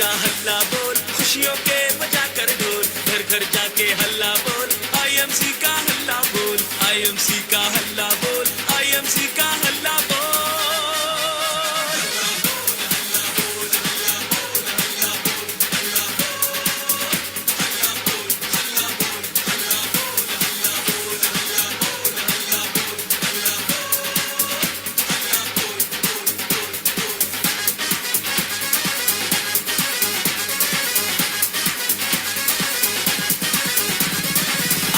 का हल्ला बोल, खुशियों के बजा कर ढोल, घर घर जाके हल्ला बोल, आईएमसी का हल्ला बोल, आईएमसी का हल्ला बोल, आईएमसी का हल्ला बोल।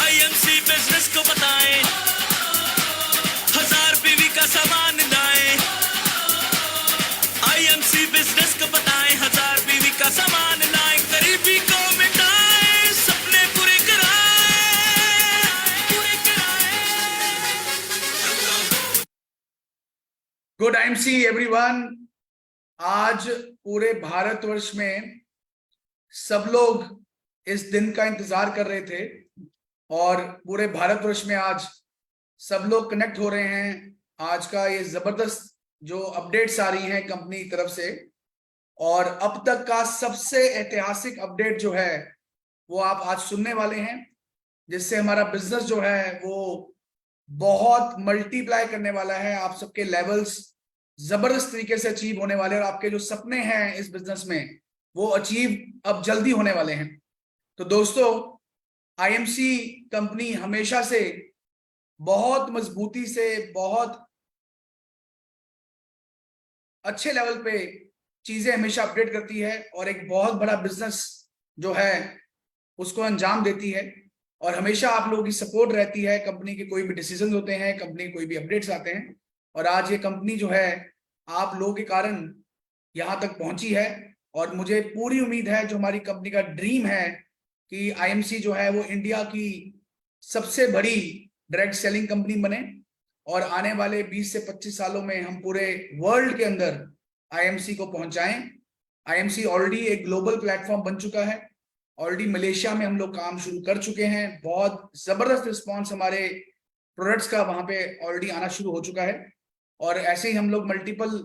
आईएमसी बिजनेस को बताएं, 1000 पीवी का सामान लाएं। आईएमसी बिजनेस को बताएं, 1000 पीवी का सामान लाएं, गरीबी को मिटाएं, सपने पूरे कराएं, पूरे कराएं। Good IMC everyone. आज पूरे भारतवर्ष में सब लोग इस दिन का इंतजार कर रहे थे और पूरे भारतवर्ष में आज सब लोग कनेक्ट हो रहे हैं। आज का ये जबरदस्त जो अपडेट्स आ रही हैं कंपनी की तरफ से, और अब तक का सबसे ऐतिहासिक अपडेट जो है वो आप आज सुनने वाले हैं, जिससे हमारा बिजनेस जो है वो बहुत मल्टीप्लाई करने वाला है। आप सबके लेवल्स जबरदस्त तरीके से अचीव होने वाले हैं और आपके जो सपने हैं इस बिजनेस में वो अचीव अब जल्दी होने वाले हैं। तो दोस्तों, आईएमसी कंपनी हमेशा से बहुत मजबूती से, बहुत अच्छे लेवल पे चीजें हमेशा अपडेट करती है और एक बहुत बड़ा बिजनेस जो है उसको अंजाम देती है, और हमेशा आप लोगों की सपोर्ट रहती है। कंपनी के कोई भी डिसीजन होते हैं, कंपनी कोई भी अपडेट्स आते हैं, और आज ये कंपनी जो है आप लोगों के कारण यहाँ तक पहुंची है। और मुझे पूरी उम्मीद है, जो हमारी कंपनी का ड्रीम है कि आईएमसी जो है वो इंडिया की सबसे बड़ी डायरेक्ट सेलिंग कंपनी बने, और आने वाले 20 से 25 सालों में हम पूरे वर्ल्ड के अंदर आईएमसी को पहुंचाएं। आईएमसी ऑलरेडी एक ग्लोबल प्लेटफॉर्म बन चुका है। ऑलरेडी मलेशिया में हम लोग काम शुरू कर चुके हैं। बहुत जबरदस्त रिस्पॉन्स हमारे प्रोडक्ट्स का वहां पे ऑलरेडी आना शुरू हो चुका है, और ऐसे ही हम लोग मल्टीपल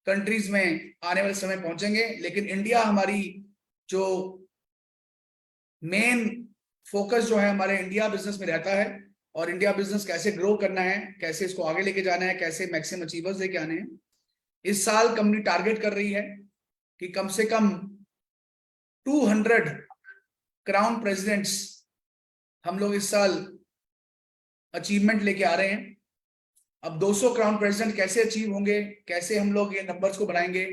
कंट्रीज में आने वाले समय पहुंचेंगे। लेकिन इंडिया हमारी जो मेन फोकस जो है हमारे इंडिया बिजनेस में रहता है, और इंडिया बिजनेस कैसे ग्रो करना है, कैसे इसको आगे लेके जाना है, कैसे मैक्सिमम अचीवर्स लेके आने हैं। इस साल कंपनी टारगेट कर रही है कि कम से कम 200 क्राउन प्रेसिडेंट्स हम लोग इस साल अचीवमेंट लेके आ रहे हैं। अब 200 क्राउन प्रेसिडेंट कैसे अचीव होंगे, कैसे हम लोग ये नंबर्स को बढ़ाएंगे,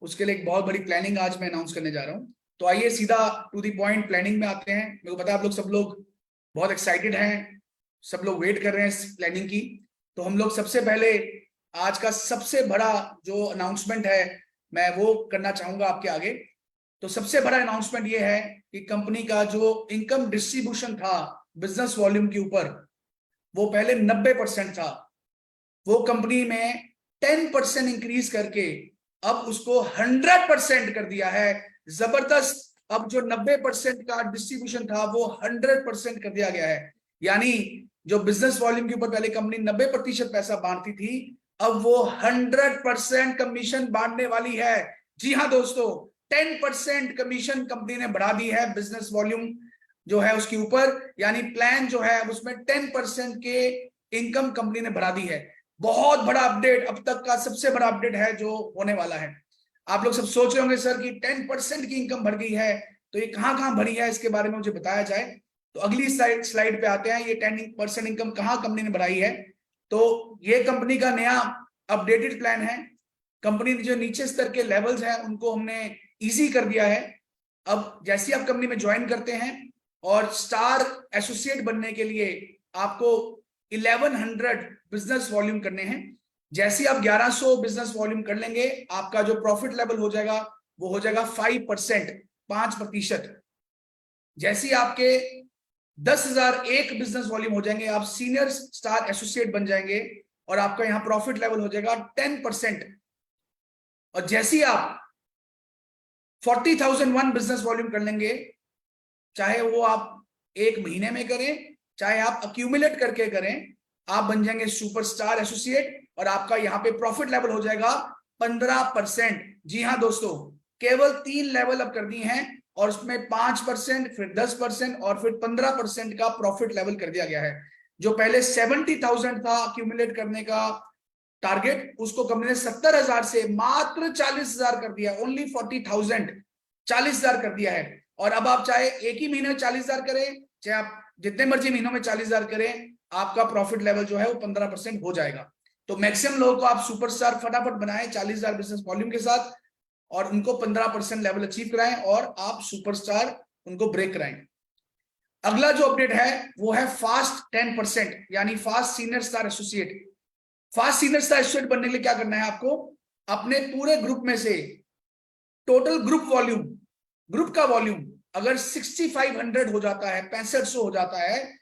उसके लिए एक बहुत बड़ी प्लानिंग आज मैं अनाउंस करने जा रहा हूँ। तो आइए सीधा टू द पॉइंट प्लानिंग में आते हैं। मेरे को पता है आप लोग सब लोग बहुत एक्साइटेड हैं, सब लोग वेट कर रहे हैं इस प्लानिंग की। तो हम लोग सबसे पहले आज का सबसे बड़ा जो अनाउंसमेंट है मैं वो करना चाहूंगा आपके आगे। तो सबसे बड़ा अनाउंसमेंट ये है कि कंपनी का जो इनकम डिस्ट्रीब्यूशन था बिजनेस वॉल्यूम के ऊपर, वो पहले 90% था, वो कंपनी में 10% इंक्रीज करके अब उसको 100% कर दिया है। जबरदस्त। अब जो 90% का डिस्ट्रीब्यूशन था वो 100% कर दिया गया है। यानी जो बिजनेस वॉल्यूम के ऊपर पहले कंपनी 90% पैसा बांटती थी, अब वो 100% कमीशन बांटने वाली है। जी हाँ दोस्तों, 10% कमीशन कंपनी ने बढ़ा दी है बिजनेस वॉल्यूम जो है उसके ऊपर। यानी प्लान जो है उसमें 10% के इनकम कंपनी ने बढ़ा दी है। बहुत बड़ा अपडेट, अब तक का सबसे बड़ा अपडेट है जो होने वाला है। आप लोग सब सोच रहे होंगे सर कि 10% की इनकम बढ़ गई है, तो ये कहां कहां बढ़ी है, इसके बारे में मुझे बताया जाए। तो अगली स्लाइड पे आते हैं। ये 10% इनकम कहां कंपनी ने बढ़ाई है। तो ये कंपनी का नया अपडेटेड प्लान है। कंपनी जो नीचे स्तर के लेवल्स हैं उनको हमने इजी कर दिया है। अब जैसे आप कंपनी में ज्वाइन करते हैं और स्टार एसोसिएट बनने के लिए आपको 1100 बिजनेस वॉल्यूम करने हैं। जैसे आप 1100 बिजनेस वॉल्यूम कर लेंगे, आपका जो प्रॉफिट लेवल हो जाएगा वो हो जाएगा 5%, 5%। जैसे आपके 10,001 बिजनेस वॉल्यूम हो जाएंगे, आप सीनियर स्टार एसोसिएट बन जाएंगे और आपका यहां प्रॉफिट लेवल हो जाएगा 10%। और जैसे ही आप 40,001 बिजनेस वॉल्यूम कर लेंगे, चाहे वो आप एक महीने में करें चाहे आप अक्यूमुलेट करके करें, आप बन जाएंगे सुपरस्टार एसोसिएट और आपका यहाँ पे प्रॉफिट लेवल हो जाएगा 15%। जी हाँ दोस्तों, केवल 3 लेवल अप कर दी हैं और उसमें 5%, फिर 10% और फिर 15% का प्रॉफिट लेवल कर दिया गया है। जो पहले 70,000 था अक्यूमुलेट करने का टारगेट, उसको कंपनी ने 70,000 से मात्र 40,000 कर दिया, ओनली 40,000, 40,000 कर दिया है। और अब आप चाहे एक ही महीने में 40,000 करें, चाहे आप जितने मर्जी महीनों में 40,000 करें, आपका प्रॉफिट लेवल जो है वो 15% हो जाएगा। तो मैक्सिमम लोगों को आप सुपरस्टार फटाफट बनाएं 40,000 बिजनेस वॉल्यूम के साथ और उनको 15% लेवल अचीव कराएं और आप सुपरस्टार उनको ब्रेक कराएं। अगला जो अपडेट है वो है फास्ट 10%, यानी fast senior star associate. Fast senior star associate बनने के लिए क्या करना है आपको, अपने पूरे ग्रुप में से टोटल ग्रुप वॉल्यूम, ग्रुप का वॉल्यूम अगर 6500 हो जाता है, 6500 हो जाता है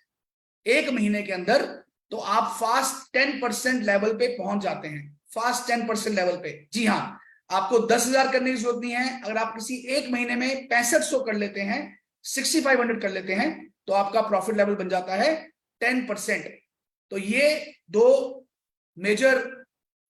एक महीने के अंदर, तो आप फास्ट 10% लेवल पे पहुंच जाते हैं। फास्ट 10% लेवल पे, जी हाँ, आपको 10,000 करने की जरूरत नहीं है। अगर आप किसी एक महीने में 6500 कर लेते हैं, 6500 कर लेते हैं, तो आपका प्रॉफिट लेवल बन जाता है 10%। तो ये दो मेजर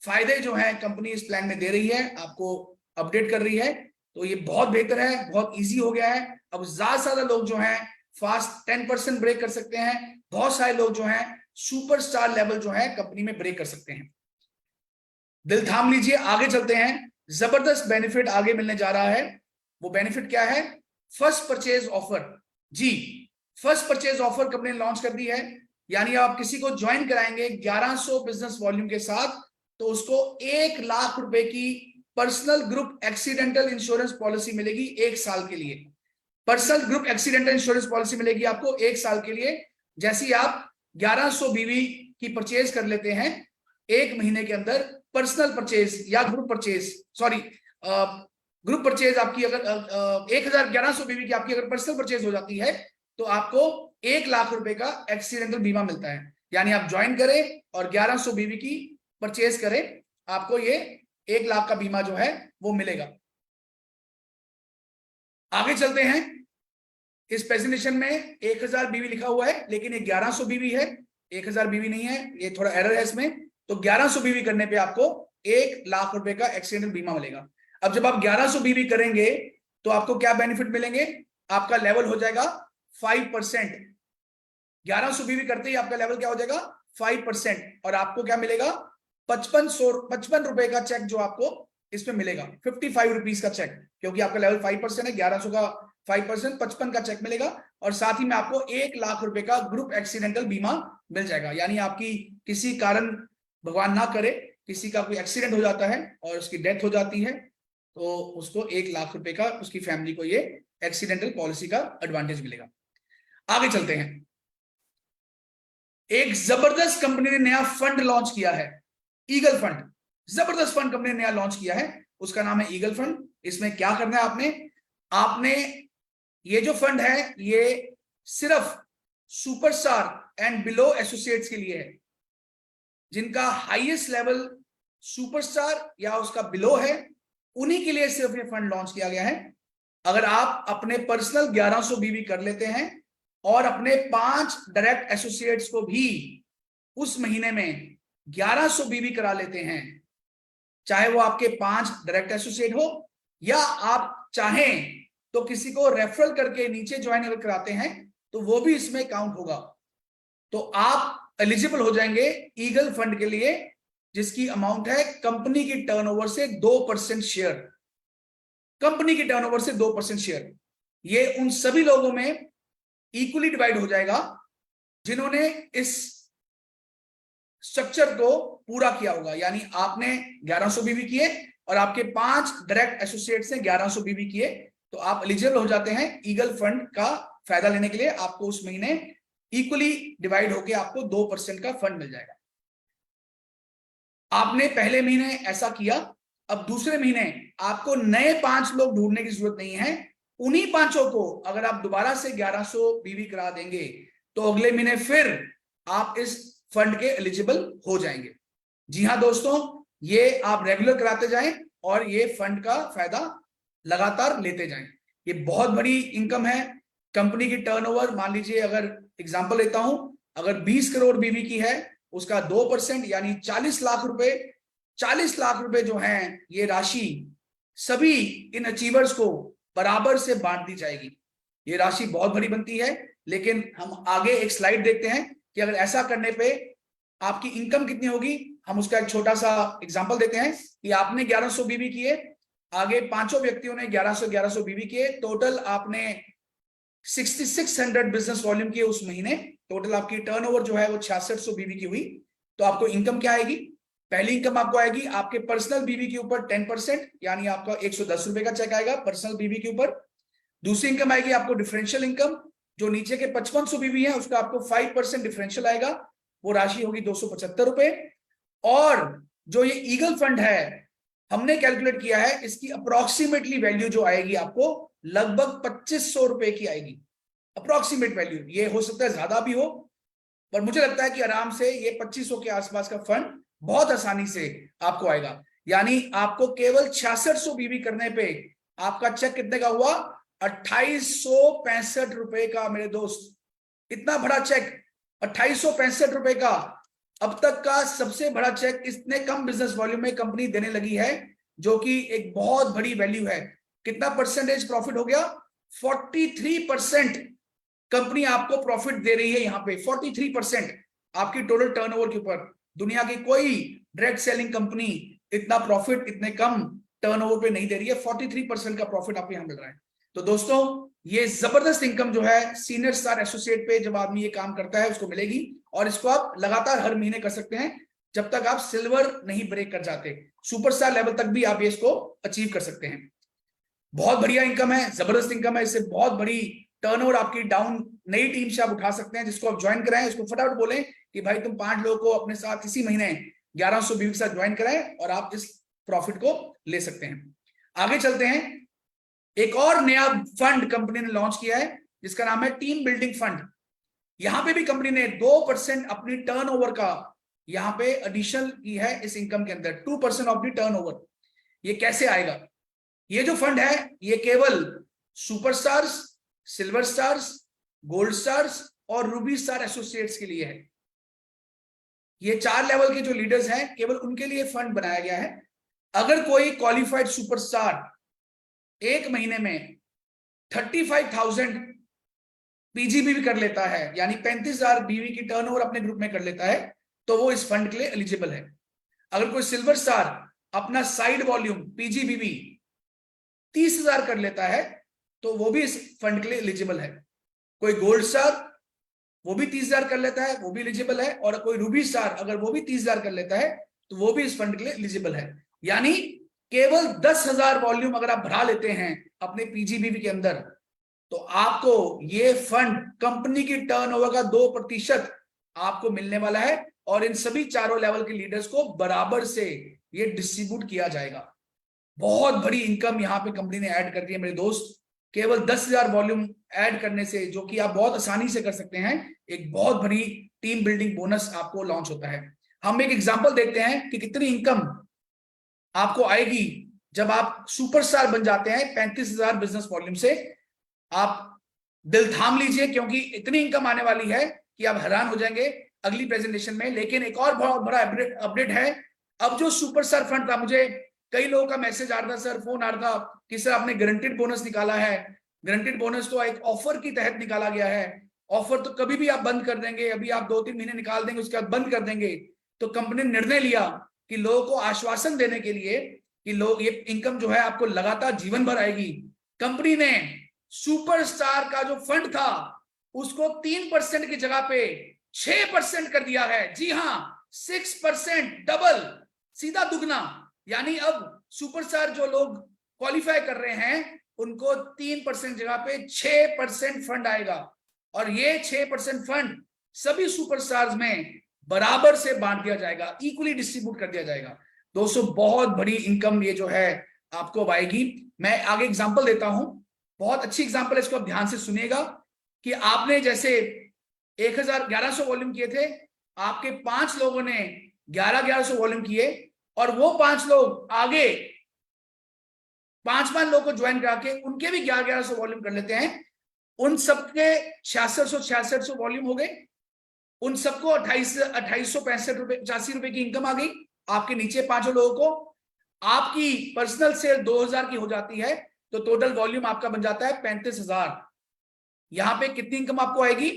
फायदे जो हैं कंपनी इस प्लान में दे रही है, आपको अपडेट कर रही है। तो ये बहुत बेहतर है, बहुत इजी हो गया है। अब ज्यादा से ज्यादा लोग जो हैं फास्ट 10% ब्रेक कर सकते हैं, बहुत सारे लोग जो हैं सुपरस्टार लेवल जो है कंपनी में ब्रेक कर सकते हैं। दिल थाम लीजिए, आगे चलते हैं। जबरदस्त बेनिफिट आगे मिलने जा रहा है। वो बेनिफिट क्या है? First purchase offer. जी, फर्स्ट परचेज ऑफर कंपनी ने लॉन्च कर दी है। यानी आप किसी को ज्वाइन कराएंगे 1100 बिजनेस वॉल्यूम के साथ, तो उसको 1 लाख रुपए की personal group accidental insurance policy मिलेगी 1 साल के लिए। Personal group accidental insurance policy मिलेगी आपको 1 साल के लिए। जैसे ही आप 1100 बीवी की परचेज कर लेते हैं एक महीने के अंदर, पर्सनल परचेज या group purchase, sorry group purchase आपकी अगर 1100 बीवी की आपकी अगर पर्सनल परचेज हो जाती है, तो आपको 1 लाख रुपए का एक्सीडेंटल बीमा मिलता है। यानी आप ज्वाइन करें और 1100 बीवी की परचेज करें, आपको ये 1 लाख का बीमा जो है वो मिलेगा। आगे चलते हैं। इस प्रेजेंटेशन में 1000 बीवी लिखा हुआ है, लेकिन ये 1100 बीवी है, 1000 बीवी नहीं है, ये थोड़ा एरर है इसमें। तो 1100 बीवी करने पे आपको 1 लाख रुपए का एक्सीडेंटल बीमा मिलेगा। अब जब आप 1100 बीवी करेंगे तो आपको क्या बेनिफिट मिलेंगे? आपका लेवल हो जाएगा 5%। 1100 बीवी करते ही आपका लेवल क्या हो जाएगा? 5%। और आपको क्या मिलेगा? 55 रुपए का चेक जो आपको इसमें मिलेगा, 55 रुपीज का चेक, क्योंकि आपका लेवल 5% है। 1100 का 5%, 55 का चेक मिलेगा। और साथ ही में आपको 1 लाख रुपए का ग्रुप एक्सीडेंटल बीमा मिल जाएगा। यानी आपकी किसी कारण, भगवान ना करे, किसी का कोई एक्सीडेंट हो जाता है और उसकी डेथ हो जाती है, तो उसको 1 लाख रुपए का, उसकी फैमिली को ये एक्सीडेंटल पॉलिसी का एडवांटेज मिलेगा। आगे चलते हैं। एक जबरदस्त कंपनी ने नया फंड लॉन्च किया है, ईगल फंड। जबरदस्त फंड कंपनी ने नया लॉन्च किया है, उसका नाम है ईगल फंड। इसमें क्या करना है आपने ये जो फंड है ये सिर्फ सुपरस्टार एंड बिलो एसोसिएट्स के लिए है, जिनका हाईएस्ट लेवल सुपरस्टार या उसका बिलो है, उन्हीं के लिए सिर्फ ये फंड लॉन्च किया गया है। अगर आप अपने पर्सनल 1100 बीवी कर लेते हैं और अपने 5 डायरेक्ट एसोसिएट्स को भी उस महीने में 1100 बीवी करा लेते हैं, चाहे वो आपके 5 डायरेक्ट एसोसिएट हो या आप चाहें तो किसी को रेफरल करके नीचे ज्वाइन अगर कराते हैं तो वो भी इसमें काउंट होगा। तो आप एलिजिबल हो जाएंगे ईगल फंड के लिए, जिसकी अमाउंट है कंपनी की टर्नओवर से 2% शेयर। कंपनी की टर्नओवर से 2% शेयर ये उन सभी लोगों में इक्वली डिवाइड हो जाएगा जिन्होंने इस स्ट्रक्चर को पूरा किया होगा। यानी आपने 1100 बीवी किए और आपके 5 डायरेक्ट एसोसिएट्स ने 1100 बीवी किए, तो आप एलिजिबल हो जाते हैं ईगल फंड का फायदा लेने के लिए। आपको उस महीने इक्वली डिवाइड होके आपको 2% का फंड मिल जाएगा। आपने पहले महीने ऐसा किया, अब दूसरे महीने आपको नए 5 लोग ढूंढने की जरूरत नहीं है। उन्हीं 5 को अगर आप दोबारा से 1100 बीवी करा देंगे तो अगले महीने फिर आप इस फंड के एलिजिबल हो जाएंगे। जी हाँ दोस्तों, ये आप रेगुलर कराते जाएं और ये फंड का फायदा लगातार लेते जाएं। ये बहुत बड़ी इनकम है। कंपनी की टर्नओवर, मान लीजिए अगर एग्जांपल लेता हूं, अगर 20 करोड़ बीवी की है, उसका 2% यानी 40 लाख रुपए, 40 लाख रुपए जो हैं ये राशि सभी इन अचीवर्स को बराबर से बांट दी जाएगी। ये राशि बहुत बड़ी बनती है, लेकिन हम आगे एक स्लाइड देखते हैं कि अगर ऐसा करने पे आपकी इनकम कितनी होगी। हम उसका एक छोटा सा एग्जांपल देते हैं कि आपने 1100 बीवी किए, आगे पांचों व्यक्तियों ने 1100 बीवी किए, टोटल आपने 6600 बिजनेस वॉल्यूम किए उस महीने, टोटल आपकी टर्नओवर जो है वो 6600 बीवी की हुई। तो आपको इनकम क्या आएगी? पहली इनकम आपको आएगी आपके पर्सनल बीवी के ऊपर 10%, यानी आपका 110 रुपए का चेक आएगा पर्सनल बीवी के ऊपर। दूसरी इनकम आएगी आपको डिफरेंशियल इनकम, जो नीचे के 5500 बीवी है उसका आपको 5% डिफरेंशियल आएगा, वो राशि होगी 275 रुपए। और जो ये ईगल फंड है हमने कैलकुलेट किया है, इसकी अप्रोक्सीमेटली वैल्यू जो आएगी आपको लगभग 2500 रुपए की आएगी, अप्रोक्सीमेट वैल्यू। ये हो सकता है ज्यादा भी हो, पर मुझे लगता है कि आराम से ये 2500 के आसपास का फंड बहुत आसानी से आपको आएगा। यानी आपको केवल 6600 बीवी करने पे आपका चेक कितने का हुआ? 2865 रुपए का मेरे दोस्त। इतना बड़ा चेक 2865 रुपए का, अब तक का सबसे बड़ा चेक इतने कम बिजनेस वॉल्यूम में कंपनी देने लगी है, जो कि एक बहुत बड़ी वैल्यू है। कितना परसेंटेज प्रॉफिट हो गया? 43% कंपनी आपको प्रॉफिट दे रही है यहाँ पे। 43% आपकी टोटल टर्नओवर के ऊपर। दुनिया की कोई डायरेक्ट सेलिंग कंपनी इतना प्रॉफिट इतने कम टर्नओवर पे नहीं दे रही है। 43% का प्रॉफिट आपको यहाँ मिल रहा है। तो दोस्तों ये जबरदस्त इनकम जो है सीनियर स्टार एसोसिएट पे जब आदमी ये काम करता है उसको मिलेगी, और इसको आप लगातार हर महीने कर सकते हैं जब तक आप सिल्वर नहीं ब्रेक कर जाते। सुपरस्टार लेवल तक भी आप इसको अचीव कर सकते हैं। बहुत बढ़िया इनकम है, जबरदस्त इनकम है। इससे बहुत बड़ी टर्नओवर आपकी डाउन नई टीम से आप उठा सकते हैं। जिसको आप ज्वाइन कराएं उसको फटाफट बोलें कि भाई तुम 5 लोगों को अपने साथ इसी महीने 1100 बीवी के साथ ज्वाइन कराएं और आप इस प्रॉफिट को ले सकते हैं। आगे चलते हैं। एक और नया फंड कंपनी ने लॉन्च किया है जिसका नाम है टीम बिल्डिंग फंड। यहां पे भी कंपनी ने 2% अपनी टर्नओवर का यहां पे एडिशन की है इस इनकम के अंदर, 2% ऑफ द टर्नओवर। ये कैसे आएगा? ये जो फंड है ये केवल superstars, silver stars, gold stars और रूबी स्टार एसोसिएट्स के लिए है। ये 4 लेवल के जो लीडर्स हैं केवल उनके लिए फंड बनाया गया है। अगर कोई क्वालिफाइड सुपरस्टार एक महीने में 35,000 पीजीबीवी कर लेता है, यानी 35,000 बीवी की टर्नओवर अपने ग्रुप में कर लेता है, तो वो इस फंड के लिए एलिजिबल है। अगर कोई सिल्वर स्टार अपना साइड वॉल्यूम पीजीबीवी 30,000 कर लेता है तो वो भी इस फंड के लिए एलिजिबल है। कोई गोल्ड स्टार वो भी 30,000 कर लेता है, वो भी एलिजिबल है। और कोई रूबी स्टार अगर वो भी 30,000 कर लेता है तो वो भी इस फंड के लिए एलिजिबल है। यानी केवल 10,000 वॉल्यूम अगर आप भरा लेते हैं अपने पीजीबीवी के अंदर, तो आपको ये फंड कंपनी की टर्नओवर का 2% आपको मिलने वाला है। और इन सभी चारों लेवल के लीडर्स को बराबर से ये डिस्ट्रीब्यूट किया जाएगा। बहुत बड़ी इनकम यहाँ पे कंपनी ने ऐड कर दी है मेरे दोस्त। केवल 10,000 वॉल्यूम ऐड करने से, जो कि आप बहुत आसानी से कर सकते हैं, एक बहुत बड़ी टीम बिल्डिंग बोनस आपको लॉन्च होता है। हम एक एग्जांपल देखते हैं कि कितनी इनकम आपको आएगी जब आप सुपरस्टार बन जाते हैं 35,000 बिजनेस वॉल्यूम से। आप दिल थाम लीजिए क्योंकि इतनी इनकम आने वाली है कि आप हैरान हो जाएंगे अगली प्रेजेंटेशन में। लेकिन एक और बहुत बड़ा अपडेट है। अब जो सुपरस्टार फंड था, मुझे कई लोगों का मैसेज आ रहा था, सर फोन आ रहा था कि सर आपने गारंटीड बोनस निकाला है। गारंटीड बोनस तो एक ऑफर की तहत निकाला गया है। ऑफर तो कभी भी आप बंद कर देंगे, अभी आप 2-3 महीने निकाल देंगे उसके बाद बंद कर देंगे। तो कंपनी ने निर्णय लिया कि लोगों को आश्वासन देने के लिए कि लोग ये इनकम जो है आपको लगातार जीवन भर आएगी, कंपनी ने सुपरस्टार का जो फंड था उसको 3% की जगह पे 6% कर दिया है। जी हां, 6%, डबल, सीधा दुगना। यानी अब सुपरस्टार जो लोग क्वालिफाई कर रहे हैं उनको 3% जगह पे 6% फंड आएगा। और ये 6% फंड सभी सुपरस्टार्स में बराबर से बांट दिया जाएगा, इक्वली डिस्ट्रीब्यूट कर दिया जाएगा। दोस्तों बहुत बड़ी इनकम ये जो है आपको आएगी। मैं आगे एग्जांपल देता हूं, बहुत अच्छी एग्जांपल है, इसको आप ध्यान से सुनिएगा। कि आपने जैसे 1100 वॉल्यूम किए थे, आपके 5 लोगों ने 1100 वॉल्यूम किए और वो 5 लोग आगे 5 लोगों को ज्वाइन करा के उनके भी 1100 वॉल्यूम कर लेते हैं। उन सबके 6600 वॉल्यूम हो गए। उन सबको 2865 रुपए 85 रुपए की इनकम आ गई। आपके नीचे 5 लोगों को आपकी पर्सनल सेल 2000 की हो जाती है तो टोटल वॉल्यूम आपका बन जाता है 35,000। यहां पे कितनी इनकम आपको आएगी?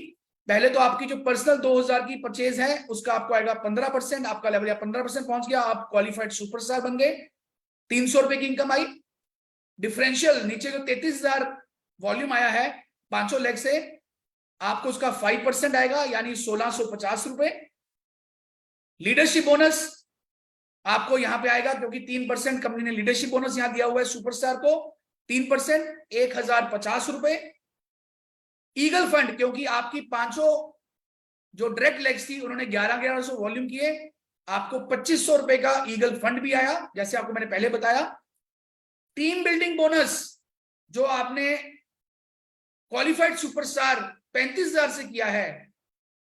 पहले तो आपकी जो पर्सनल 2000 की परचेज है उसका आपको आएगा 15%, आपका लेवल या 15% पहुंच गया, आप क्वालिफाइड सुपरस्टार बन गए, 300 रुपए की इनकम आई। डिफरेंशियल नीचे जो 33,000 वॉल्यूम आया है 500 लेग से, आपको उसका 5% आएगा यानी 1650 रुपए। लीडरशिप बोनस आपको यहां पे आएगा क्योंकि 3% कंपनी ने लीडरशिप बोनस यहां दिया हुआ है सुपरस्टार को, 3% 1050 रुपए। ईगल फंड क्योंकि आपकी 500 जो डायरेक्ट लेग्स थी उन्होंने 1100 वॉल्यूम किए, आपको 2500 रुपए का ईगल फंड भी आया जैसे आपको मैंने पहले बताया। टीम बिल्डिंग बोनस जो आपने क्वालिफाइड सुपरस्टार 35,000 से किया है,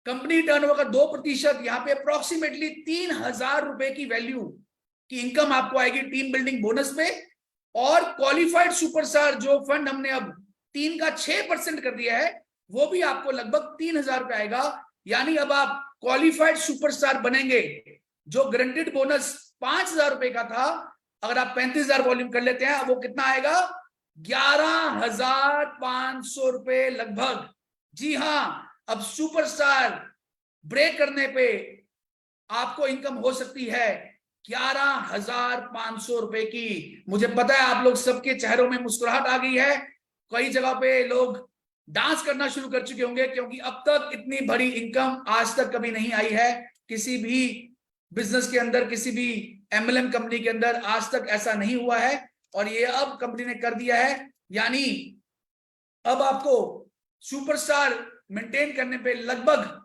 कंपनी टर्नओवर का 2%, यहां पे अप्रोक्सीमेटली 3,000 रुपए की वैल्यू की इनकम आपको आएगी टीम बिल्डिंग बोनस पे। और क्वालिफाइड सुपरस्टार जो फंड हमने अब 3 का 6% कर दिया है वो भी आपको लगभग 3,000 रुपए आएगा, यानी अब आप क्वालिफाइड सुपरस्टार बनेंगे। जो गारंटेड बोनस 5,000 रुपए का था, अगर आप 35,000 वॉल्यूम कर लेते हैं वो कितना आएगा? 11,500 रुपए लगभग। जी हां, अब सुपरस्टार ब्रेक करने पे आपको इनकम हो सकती है 11,500 रुपए की। मुझे पता है आप लोग सबके चेहरों में मुस्कुराहट आ गई है, कई जगह पे लोग डांस करना शुरू कर चुके होंगे क्योंकि अब तक इतनी बड़ी इनकम आज तक कभी नहीं आई है किसी भी बिजनेस के अंदर, किसी भी एमएलएम कंपनी के अंदर आज तक ऐसा नहीं हुआ है और ये अब कंपनी ने कर दिया है। यानी अब आपको सुपरस्टार मेंटेन करने पे लगभग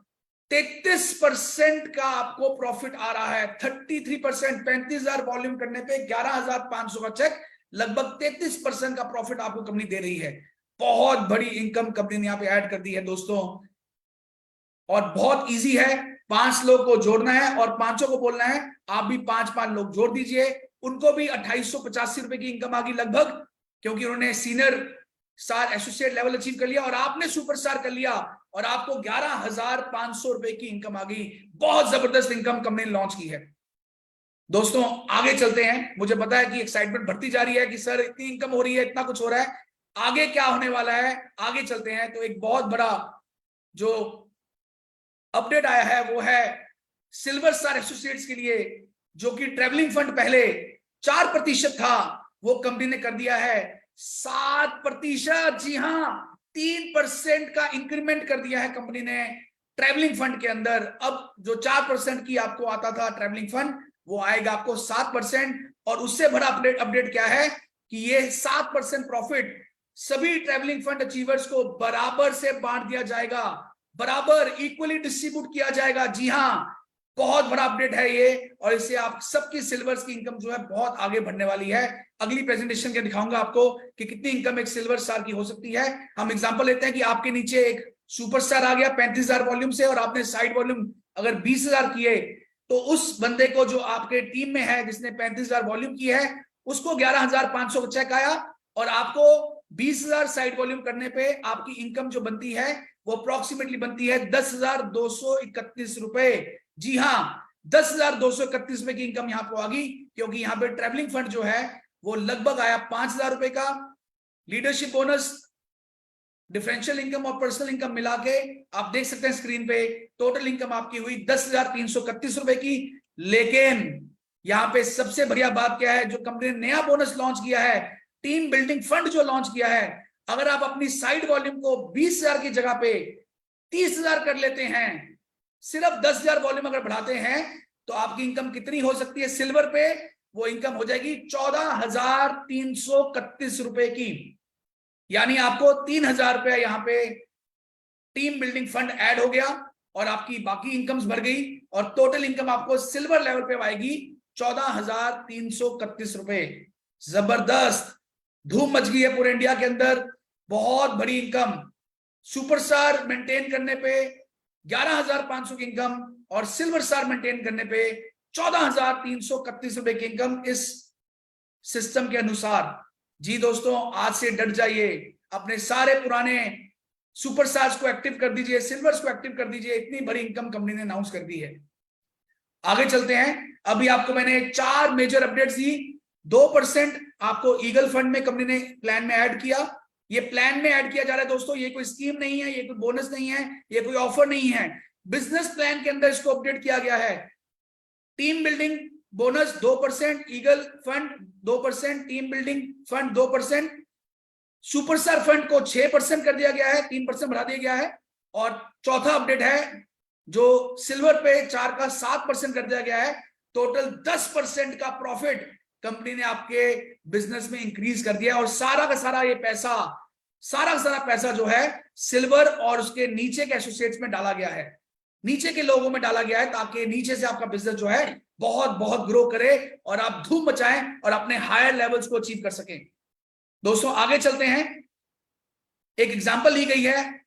33% का आपको प्रॉफिट आ रहा है। 33%, 35,000 वॉल्यूम करने पे 11,500 का चेक, लगभग 33% का प्रॉफिट आपको कंपनी दे रही है। बहुत बड़ी इनकम कंपनी ने यहाँ पे ऐड कर दी है दोस्तों, और बहुत इजी है। 5 लोग को जोड़ना है और 5 को बोलना है आप भी 5 लोग जोड़ दीजिए, उनको भी 2885 रुपए की इनकम आ गई लगभग, क्योंकि उन्होंने senior star associate level achieve कर लिया और आपने सुपरस्टार कर लिया और आपको 11,500 रुपए की इनकम आ गई। बहुत जबरदस्त इनकम कंपनी ने लॉन्च की है दोस्तों। आगे चलते हैं, मुझे पता है कि एक्साइटमेंट बढ़ती जा रही है कि सर इतनी इनकम हो रही है, इतना कुछ हो रहा है, आगे क्या होने वाला है। आगे चलते हैं तो एक बहुत बड़ा जो अपडेट आया है वो है सिल्वर स्टार एसोसिएट्स के लिए, जो कि ट्रेवलिंग फंड पहले 4% था वो कंपनी ने कर दिया है 7%। जी हां, 3% का इंक्रीमेंट कर दिया है कंपनी ने ट्रेवलिंग फंड के अंदर। अब जो 4% की आपको आता था ट्रेवलिंग फंड वो आएगा आपको 7%। और उससे बड़ा अपडेट क्या है कि ये 7% प्रॉफिट सभी ट्रेवलिंग फंड अचीवर्स को बराबर से बांट दिया जाएगा, बराबर इक्वली डिस्ट्रीब्यूट किया जाएगा। जी हां, बहुत बड़ा अपडेट है ये, और इससे आप सबकी सिल्वर्स की इनकम जो है बहुत आगे बढ़ने वाली है। अगली प्रेजेंटेशन के दिखाऊंगा आपको कि कितनी इनकम एक सिल्वर स्टार की हो सकती है। हम एग्जांपल लेते हैं कि आपके नीचे एक सुपरस्टार आ गया 35,000 वॉल्यूम से और आपने साइड वॉल्यूम अगर 20,000 किए, तो उस बंदे को जो आपके टीम में है जिसने 35,000 वॉल्यूम की है उसको 11,500 चेक आया, और आपको 20,000 साइड वॉल्यूम करने पे आपकी इनकम जो बनती है वो अप्रोक्सीमेटली बनती है 10,231 रुपए। जी हां, 10,231 रुपए की इनकम यहां पर आ गई, क्योंकि यहां पे ट्रैवलिंग फंड जो है वो लगभग आया 5,000 रुपए का। लीडरशिप बोनस, डिफरेंशियल इनकम और पर्सनल इनकम मिला के आप देख सकते हैं स्क्रीन पे, टोटल इनकम आपकी हुई 10,331 रुपए की। लेकिन यहां पे सबसे बढ़िया बात क्या है, जो कंपनी ने नया बोनस लॉन्च किया है, टीम बिल्डिंग फंड जो लॉन्च किया है, अगर आप अपनी साइड वॉल्यूम को 20,000 की जगह पे 30,000 कर लेते हैं, सिर्फ 10,000 वॉल्यूम अगर बढ़ाते हैं, तो आपकी इनकम कितनी हो सकती है सिल्वर पे? वो इनकम हो जाएगी 14,331 रुपए की। यानी आपको 3,000 रुपया यहाँ पे टीम बिल्डिंग फंड ऐड हो गया और आपकी बाकी इनकम्स बढ़ गई, और टोटल इनकम आपको सिल्वर लेवल पे आएगी 14,331 रुपए। जबरदस्त धूम मच गई है पूरे इंडिया के अंदर, बहुत बड़ी इनकम। सुपरस्टार मेंटेन करने पे 11,500 की इनकम और सिल्वर स्टार मेंटेन करने पे 14,331 रुपए की इनकम इस सिस्टम के अनुसार। जी दोस्तों, आज से डट जाइए, अपने सारे पुराने सुपरस्टार्स को एक्टिव कर दीजिए, सिल्वर्स को एक्टिव कर दीजिए, इतनी बड़ी इनकम कंपनी ने अनाउंस कर दी है। आगे चलते हैं, अभी आपको मैंने 4 मेजर अपडेट्स दी 2% आपको ईगल फंड में कंपनी ने प्लान में ऐड किया। ये प्लान में ऐड किया जा रहा है दोस्तों, ये कोई स्कीम नहीं है, ये कोई बोनस नहीं है, ये कोई ऑफर नहीं है, बिजनेस प्लान के अंदर इसको अपडेट किया गया है। Team building bonus 2%, eagle fund 2%, team building fund 2%, superstar fund को 6% कर दिया गया है, 3% बढ़ा दिया गया है। और चौथा अपडेट है जो सिल्वर पे 4 का 7% कर दिया गया है। टोटल 10% का प्रॉफिट कंपनी ने आपके बिजनेस में इंक्रीज कर दिया। और सारा का सारा ये पैसा, सारा का सारा पैसा जो है सिल्वर और उसके नीचे के एसोसिएट्स में डाला गया है, नीचे के लोगों में डाला गया है, ताकि नीचे से आपका बिजनेस जो है बहुत बहुत ग्रो करे और आप धूम मचाएं और अपने हायर लेवल्स को अचीव कर सकें। दोस्तों आगे चलते हैं। एक एग्जांपल ली गई है,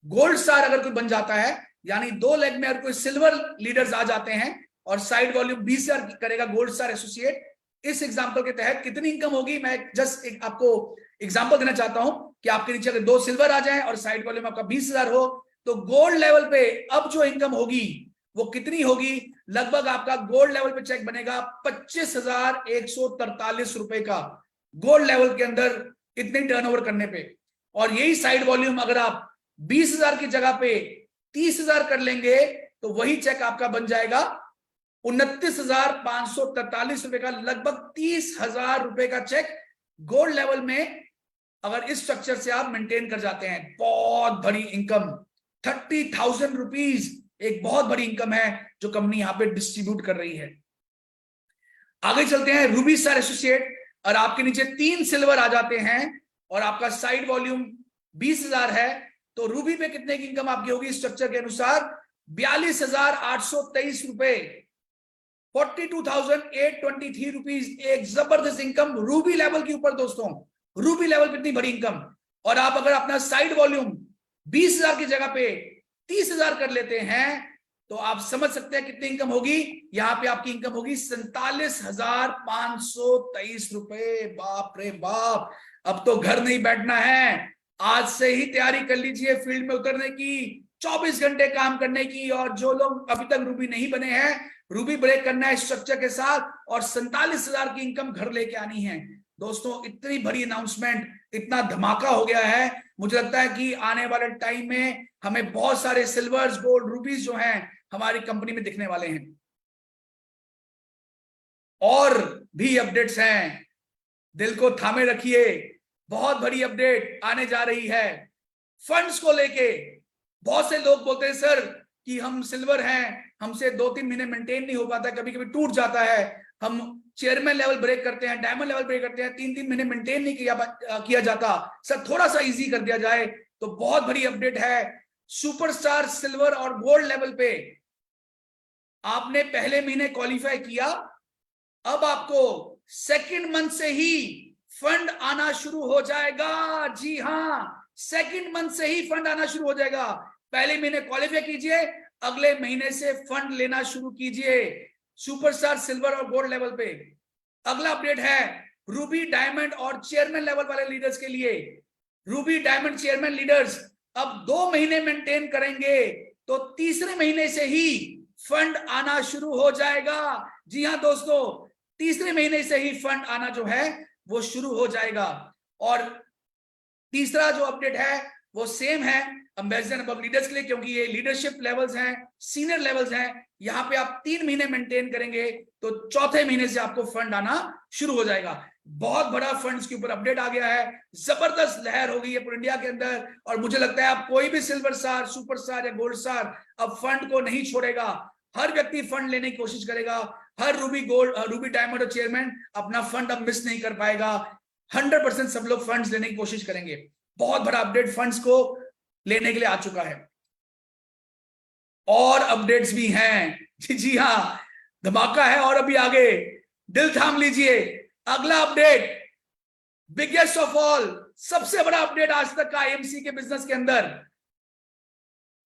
गोल्ड स्टार अगर कोई बन जाता है, यानी 2 लेग में अगर कोई सिल्वर लीडर्स आ जाते हैं और साइड वॉल्यूम 20,000 करेगा गोल्ड स्टार एसोसिएट, इस एग्जांपल के तहत कितनी इनकम होगी, मैं जस्ट एक आपको एग्जांपल देना चाहता हूं कि आपके नीचे अगर 2 सिल्वर आ जाए और साइड वॉल्यूम आपका 20,000 हो, तो गोल्ड लेवल पे अब जो इनकम होगी वो कितनी होगी? लगभग आपका गोल्ड लेवल पे चेक बनेगा 25,143 रुपए का, गोल्ड लेवल के अंदर इतने टर्नओवर करने पे। और यही साइड वॉल्यूम अगर आप 20,000 की जगह पे 30,000 कर लेंगे तो वही चेक आपका बन जाएगा 29,543 रुपए का, लगभग 30,000 रुपए का चेक गोल्ड लेवल में अगर इस स्ट्रक्चर से आप मेंटेन कर जाते हैं। बहुत बड़ी इनकम, 30,000 रुपीज एक बहुत बड़ी इनकम है जो कंपनी यहां पे डिस्ट्रीब्यूट कर रही है। आगे चलते हैं, रूबी स्टार एसोसिएट, और आपके नीचे 3 सिल्वर आ जाते हैं और आपका साइड वॉल्यूम 20,000 है, तो रूबी पे कितने की इनकम आपकी होगी स्ट्रक्चर के अनुसार? 42,823 रुपए, 42,823 रुपीज, एक जबरदस्त इनकम रूबी लेवल के ऊपर। दोस्तों रूबी लेवल पे इतनी बड़ी इनकम, और आप अगर अपना साइड वॉल्यूम 20,000 की जगह पे 30,000 कर लेते हैं तो आप समझ सकते हैं कितनी इनकम होगी। यहां पे आपकी इनकम होगी 47,523 रुपए। बाप रे बाप, अब तो घर नहीं बैठना है, आज से ही तैयारी कर लीजिए फील्ड में उतरने की, 24 घंटे काम करने की। और जो लोग अभी तक रूबी नहीं बने हैं, रूबी ब्रेक करना है स्ट्रक्चर के साथ और 47,000 की इनकम घर लेके आनी है। दोस्तों इतनी बड़ी अनाउंसमेंट, इतना धमाका हो गया है, मुझे लगता है कि आने वाले टाइम में हमें बहुत सारे सिल्वर्स, गोल्ड, रूबीज जो हैं हमारी कंपनी में दिखने वाले हैं। और भी अपडेट्स हैं, दिल को थामे रखिए, बहुत बड़ी अपडेट आने जा रही है फंड्स को लेके। बहुत से लोग बोलते हैं सर कि हम सिल्वर हैं, हमसे 2-3 महीने मेंटेन नहीं हो पाता, कभी कभी टूट जाता है, हम चेयरमैन लेवल ब्रेक करते हैं, डायमंड लेवल ब्रेक करते हैं, 3-3 महीने मेंटेन नहीं किया जाता, सर थोड़ा सा इजी कर दिया जाए। तो बहुत बड़ी अपडेट है, सुपरस्टार सिल्वर और गोल्ड लेवल पे आपने पहले महीने क्वालिफाई किया, अब आपको सेकंड मंथ से ही फंड आना शुरू हो जाएगा। जी हां, सेकंड मंथ से ही फंड आना शुरू हो जाएगा। पहले महीने क्वालिफाई कीजिए, अगले महीने से फंड लेना शुरू कीजिए सुपरस्टार सिल्वर और गोल्ड लेवल पे। अगला अपडेट है रूबी, डायमंड और चेयरमैन लेवल वाले लीडर्स के लिए। रूबी, डायमंड, चेयरमैन लीडर्स अब 2 महीने मेंटेन करेंगे तो तीसरे महीने से ही फंड आना शुरू हो जाएगा। जी हां दोस्तों, तीसरे महीने से ही फंड आना जो है वो शुरू हो जाएगा। और तीसरा जो अपडेट है वो सेम है एम्बेसडर अबव लीडर्स के लिए, क्योंकि ये लीडरशिप लेवल्स हैं, सीनियर लेवल्स हैं। यहां पे आप 3 महीने मेंटेन करेंगे तो चौथे महीने से आपको फंड आना शुरू हो जाएगा। बहुत बड़ा फंड्स के ऊपर अपडेट आ गया है, जबरदस्त लहर हो गई है पूरे इंडिया के अंदर। और मुझे लगता है अब कोई भी सिल्वर स्टार, सुपर स्टार या गोल्ड स्टार अब फंड को नहीं छोड़ेगा, हर व्यक्ति फंड लेने की कोशिश करेगा। हर रूबी, गोल्ड, रूबी, डायमंड और चेयरमैन अपना फंड अब मिस नहीं कर पाएगा। 100% सब लोग फंड्स लेने की कोशिश करेंगे। बहुत बड़ा अपडेट फंड्स को लेने के लिए आ चुका है। और अपडेट्स भी हैं, जी हाँ, धमाका है और अभी आगे, दिल थाम लीजिए। अगला अपडेट, बिगेस्ट ऑफ ऑल, सबसे बड़ा अपडेट आज तक का आईएमसी के बिजनेस के अंदर।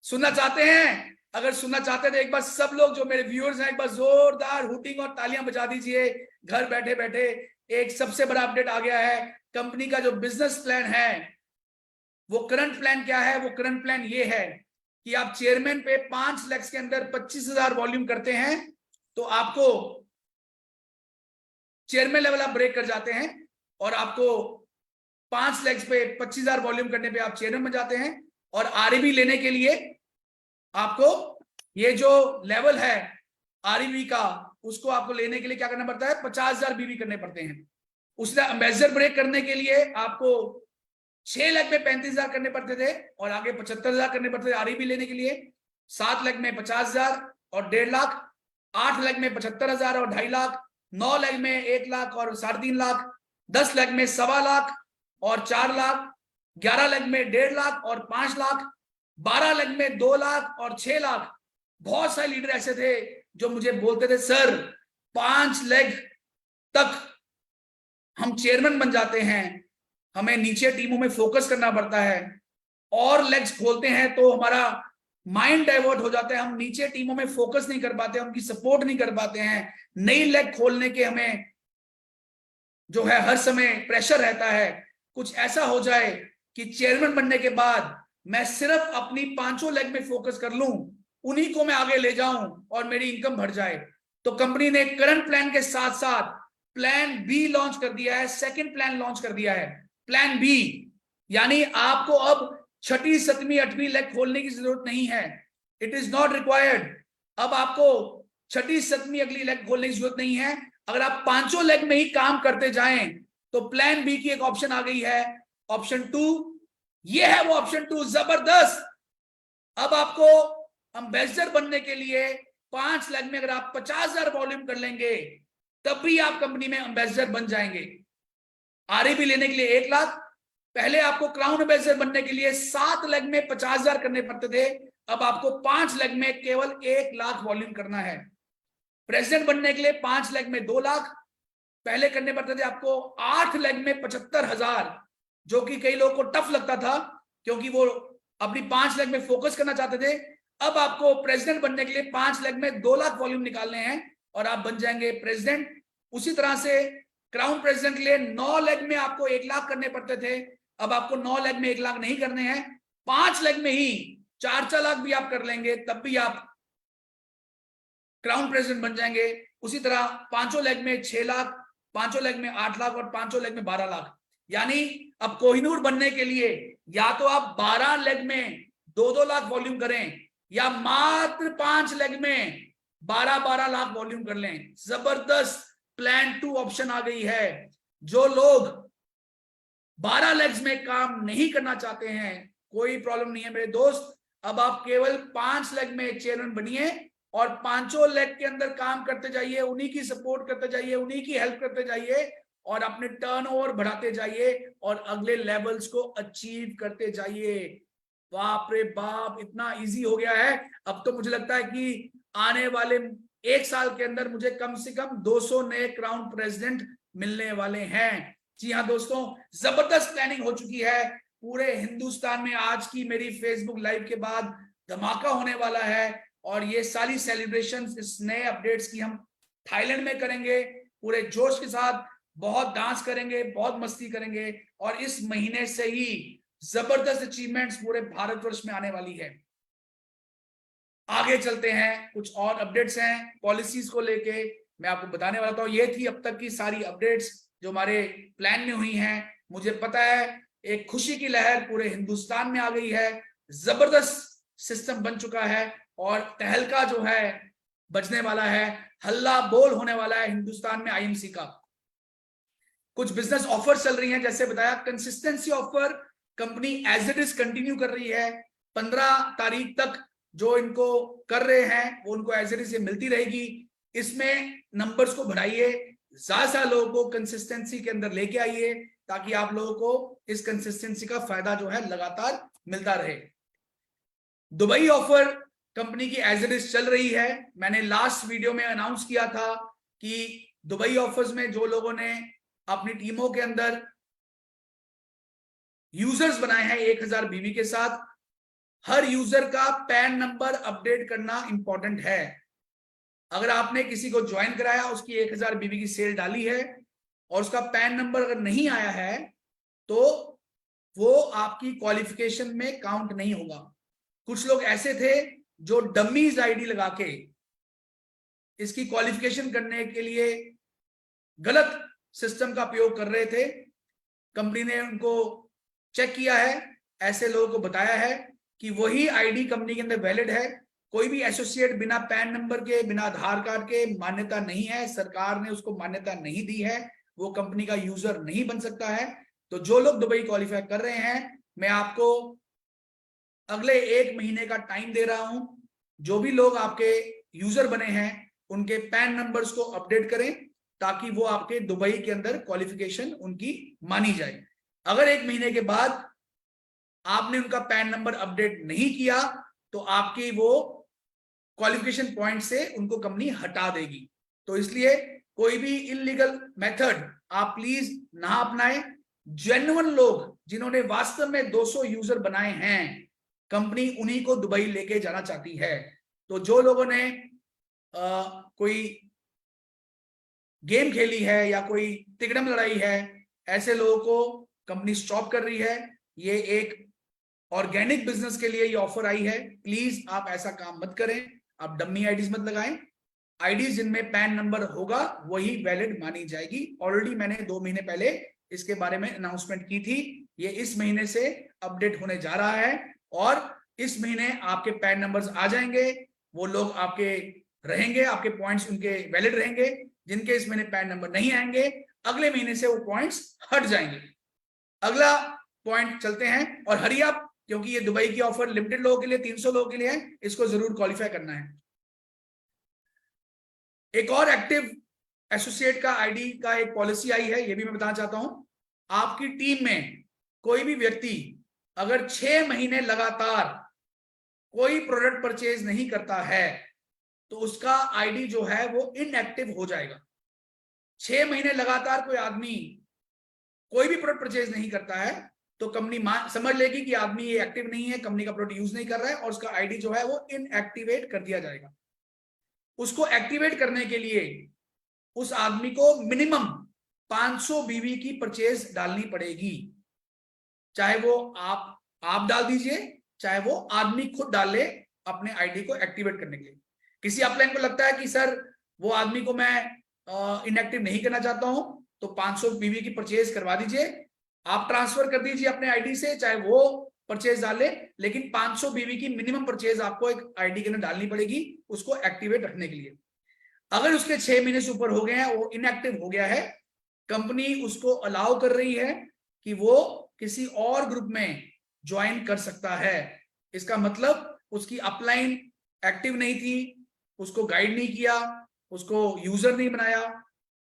सुनना चाहते हैं? अगर सुनना चाहते हैं तो एक बार सब लोग जो मेरे व्यूअर्स हैं एक बार जोरदार हुटिंग और तालियां बजा दीजिए। घर बैठे बैठे एक सबसे बड़ा अपडेट आ गया है। कंपनी का जो बिजनेस प्लान है, वो करंट प्लान क्या है? वो करंट प्लान ये है कि आप चेयरमैन पे 5 लाख के अंदर 25,000 वॉल्यूम करते हैं तो आपको चेयरमैन लेवल आप ब्रेक कर जाते हैं और आपको 5 लेग्स पे 25,000 वॉल्यूम करने पे आप चेयरमैन बन जाते हैं। और आरईबी लेने के लिए आपको ये जो लेवल है आरईबी का, उसको आपको लेने के लिए क्या करना पड़ता है, 50,000 बीबी करने पड़ते हैं। उसने एम्बेसडर ब्रेक करने के लिए आपको 6 लेग में 35,000 करने पड़ते थे और आगे 75,000 करने पड़ते थे आरईबी लेने के लिए। 7 लेग में 50,000 और 1.5 लाख, 8 लेग में 75,000 और 2.5 लाख, 9 लेग में 1 लाख और 3.5 लाख, 10 लेग में 1.25 लाख और 4 लाख, 11 लेग में 1.5 लाख और 5 लाख, 12 लेग में 2 लाख और 6 लाख। बहुत सारे लीडर ऐसे थे जो मुझे बोलते थे सर 5 लेग तक हम चेयरमैन बन जाते हैं, हमें नीचे टीमों में फोकस करना पड़ता है, और लेग्स खोलते हैं तो हमारा माइंड डाइवर्ट हो जाता है, हम नीचे टीमों में फोकस नहीं कर पाते, उनकी सपोर्ट नहीं कर पाते हैं। नई लेग खोलने के हमें जो है हर समय प्रेशर रहता है, कुछ ऐसा हो जाए कि चेयरमैन बनने के बाद मैं सिर्फ अपनी 5 लेग में फोकस कर लूं, उन्हीं को मैं आगे ले जाऊं और मेरी इनकम बढ़ जाए। तो कंपनी ने करंट प्लान के साथ साथ प्लान बी लॉन्च कर दिया है, सेकंड प्लान लॉन्च कर दिया है, प्लान बी। यानी आपको अब 6ठी 7वीं 8वीं लेग खोलने की जरूरत नहीं है, इट इज नॉट रिक्वायर्ड। अब आपको 6ठी 7वीं अगली लेग खोलने की जरूरत नहीं है। अगर आप 5 लेग में ही काम करते जाएं तो प्लान बी की एक ऑप्शन आ गई है, ऑप्शन 2। ये है वो ऑप्शन 2, जबरदस्त। अब आपको एम्बेसडर बनने के लिए 5 लेग में अगर आप 50,000 वॉल्यूम कर लेंगे तब भी आप कंपनी में एम्बेसडर बन जाएंगे। आरईबी लेने के लिए 1 लाख, पहले आपको क्राउन एम्बेसडर बनने के लिए 7 लेग में 50,000 करने पड़ते थे, अब आपको 5 लेग में केवल 1 लाख वॉल्यूम करना है। प्रेसिडेंट बनने के लिए 5 लेग में 2 लाख, पहले करने पड़ते थे आपको 8 लेग में 75,000, जो कि कई लोगों को टफ लगता था क्योंकि वो अपनी 5 लेग में फोकस करना चाहते थे। अब आपको प्रेसिडेंट बनने के लिए 5 लेग में 2 लाख वॉल्यूम निकालने हैं और आप बन जाएंगे प्रेसिडेंट। उसी तरह से क्राउन प्रेसिडेंट के लिए 9 लेग में आपको 1 लाख करने पड़ते थे, अब आपको 9 लेग में 1 लाख नहीं करने हैं, 5 लेग में ही 4 लाख भी आप कर लेंगे तब भी आप क्राउन प्रेसिडेंट बन जाएंगे। उसी तरह 5 लेग में 6 लाख, 5 लेग में 8 लाख और 5 लेग में 12 लाख। यानी अब कोहिनूर बनने के लिए या तो आप 12 लेग में 2-2 लाख वॉल्यूम करें या मात्र 5 लेग में 12-12 लाख वॉल्यूम कर लें। जबरदस्त प्लान 2 ऑप्शन आ गई है। जो लोग 12 लेग्स में काम नहीं करना चाहते हैं, कोई प्रॉब्लम नहीं है मेरे दोस्त, अब आप केवल 5 लेग में चेयरमैन बनिए और 5 लेग के अंदर काम करते जाइए, उन्हीं की सपोर्ट करते जाइए, उन्हीं की हेल्प करते जाइए और अपने टर्नओवर बढ़ाते जाइए और अगले लेवल्स को अचीव करते जाइए। बाप रे बाप, इतना इजी हो गया है। अब तो मुझे लगता है कि आने वाले 1 साल के अंदर मुझे कम से कम 200 नए क्राउन प्रेसिडेंट मिलने वाले हैं। जी हाँ दोस्तों, जबरदस्त प्लानिंग हो चुकी है पूरे हिंदुस्तान में। आज की मेरी फेसबुक लाइव के बाद धमाका होने वाला है और ये सारी सेलिब्रेशंस, इस नए अपडेट्स की हम थाईलैंड में करेंगे पूरे जोश के साथ, बहुत डांस करेंगे, बहुत मस्ती करेंगे और इस महीने से ही जबरदस्त अचीवमेंट्स पूरे भारतवर्ष में आने वाली है। आगे चलते हैं, कुछ और अपडेट्स हैं पॉलिसीज को लेके मैं आपको बताने वाला था। ये थी अब तक की सारी अपडेट्स जो हमारे प्लान में हुई हैं। मुझे पता है एक खुशी की लहर पूरे हिंदुस्तान में आ गई है, जबरदस्त सिस्टम बन चुका है और तहलका जो है बजने वाला है, हल्ला बोल होने वाला है हिंदुस्तान में आईएमसी का। कुछ बिजनेस ऑफर चल रही हैं, जैसे बताया consistency offer company as it is continue कर रही है। 15 तारीख तक जो इनको कर रहे हैं वो उनको एज इट इज मिलती रहेगी। इसमें नंबर्स को बढ़ाइए, ज्यादा लोगों को कंसिस्टेंसी के अंदर लेके आइए ताकि आप लोगों को इस कंसिस्टेंसी का फायदा जो है लगातार मिलता रहे। दुबई ऑफर कंपनी की एज इट इज चल रही है। मैंने लास्ट वीडियो में अनाउंस किया था कि दुबई ऑफर्स में जो लोगों ने अपनी टीमों के अंदर यूजर्स बनाए हैं 1000 बीवी के साथ, हर यूजर का पैन नंबर अपडेट करना इंपॉर्टेंट है। अगर आपने किसी को ज्वाइन कराया, उसकी 1000 बीवी की सेल डाली है और उसका पैन नंबर अगर नहीं आया है तो वो आपकी क्वालिफिकेशन में काउंट नहीं होगा। कुछ लोग ऐसे थे जो डमीज आईडी लगा के इसकी क्वालिफिकेशन करने के लिए गलत सिस्टम का प्रयोग कर रहे थे। कंपनी ने उनको चेक किया है, ऐसे लोगों को बताया है कि वही आईडी कंपनी के अंदर वैलिड है। कोई भी एसोसिएट बिना पैन नंबर के, बिना आधार कार्ड के मान्यता नहीं है, सरकार ने उसको मान्यता नहीं दी है, वो कंपनी का यूजर नहीं बन सकता है। तो जो लोग दुबई क्वालिफाई कर रहे हैं, मैं आपको अगले 1 महीने का टाइम दे रहा हूं। जो भी लोग आपके यूजर बने हैं उनके पैन नंबर्स को अपडेट करें, ताकि वो आपके दुबई के अंदर क्वालिफिकेशन उनकी मानी जाए। अगर 1 महीने के बाद आपने उनका पैन नंबर अपडेट नहीं किया तो आपकी वो क्वालिफिकेशन पॉइंट से उनको कंपनी हटा देगी। तो इसलिए कोई भी इलीगल मेथड आप प्लीज ना अपनाएं। जेन्युइन लोग जिन्होंने वास्तव में 200 यूजर बनाए हैं, कंपनी उन्हीं को दुबई लेके जाना चाहती है। तो जो लोगों ने कोई गेम खेली है या कोई तिकड़म लड़ाई है, ऐसे लोगों को कंपनी स्टॉप कर रही है। ये एक ऑर्गेनिक बिजनेस के लिए ये ऑफर आई है। प्लीज आप ऐसा काम मत करें, आप डम्मी आईडीज मत लगाएं। आईडीज जिनमें पैन नंबर होगा वही वैलिड मानी जाएगी। ऑलरेडी मैंने 2 महीने पहले इसके बारे में अनाउंसमेंट की थी। ये इस महीने से अपडेट होने जा रहा है और इस महीने आपके पैन नंबर्स आ जाएंगे। वो लोग आपके रहेंगे, आपके पॉइंट्स उनके वैलिड रहेंगे। जिनके इस महीने पैन नंबर नहीं आएंगे, अगले महीने से वो पॉइंट्स हट जाएंगे। अगला पॉइंट चलते हैं। और हरी आप, क्योंकि ये दुबई की ऑफर लिमिटेड लोगों के लिए, 300 लोगों के लिए है, इसको जरूर क्वालिफाई करना है। एक और एक्टिव एसोसिएट का आईडी का एक पॉलिसी आई है, ये भी मैं बताना चाहता हूं। आपकी टीम में कोई भी व्यक्ति अगर 6 महीने लगातार कोई प्रोडक्ट परचेज नहीं करता है तो उसका आईडी जो है वो इनएक्टिव हो जाएगा। 6 महीने लगातार कोई आदमी कोई भी प्रोडक्ट परचेज नहीं करता है तो कंपनी समझ लेगी कि आदमी ये एक्टिव नहीं है, कंपनी का प्रोडक्ट यूज नहीं कर रहा है, और उसका आईडी जो है वो इनएक्टिवेट कर दिया जाएगा। उसको एक्टिवेट करने के लिए उस आदमी को मिनिमम 500 बीवी की परचेज डालनी पड़ेगी। चाहे वो आप डाल दीजिए, चाहे वो आदमी खुद डाल ले अपने आईडी को एक्टिवेट करने के लिए। किसी अपलाइन को लगता है कि सर वो आदमी को मैं इनएक्टिव नहीं करना चाहता हूं, तो 500 बीवी की परचेज करवा दीजिए, आप ट्रांसफर कर दीजिए अपने आईडी से, चाहे वो परचेज डाले, लेकिन 500 बीवी की मिनिमम परचेज आपको एक आईडी के अंदर डालनी पड़ेगी उसको एक्टिवेट रखने के लिए। अगर उसके 6 महीने से ऊपर हो गए हैं, वो इनएक्टिव हो गया है, कंपनी उसको अलाउ कर रही है कि वो किसी और ग्रुप में ज्वाइन कर सकता है। इसका मतलब उसकी अपलाइन एक्टिव नहीं थी, उसको गाइड नहीं किया, उसको यूजर नहीं बनाया,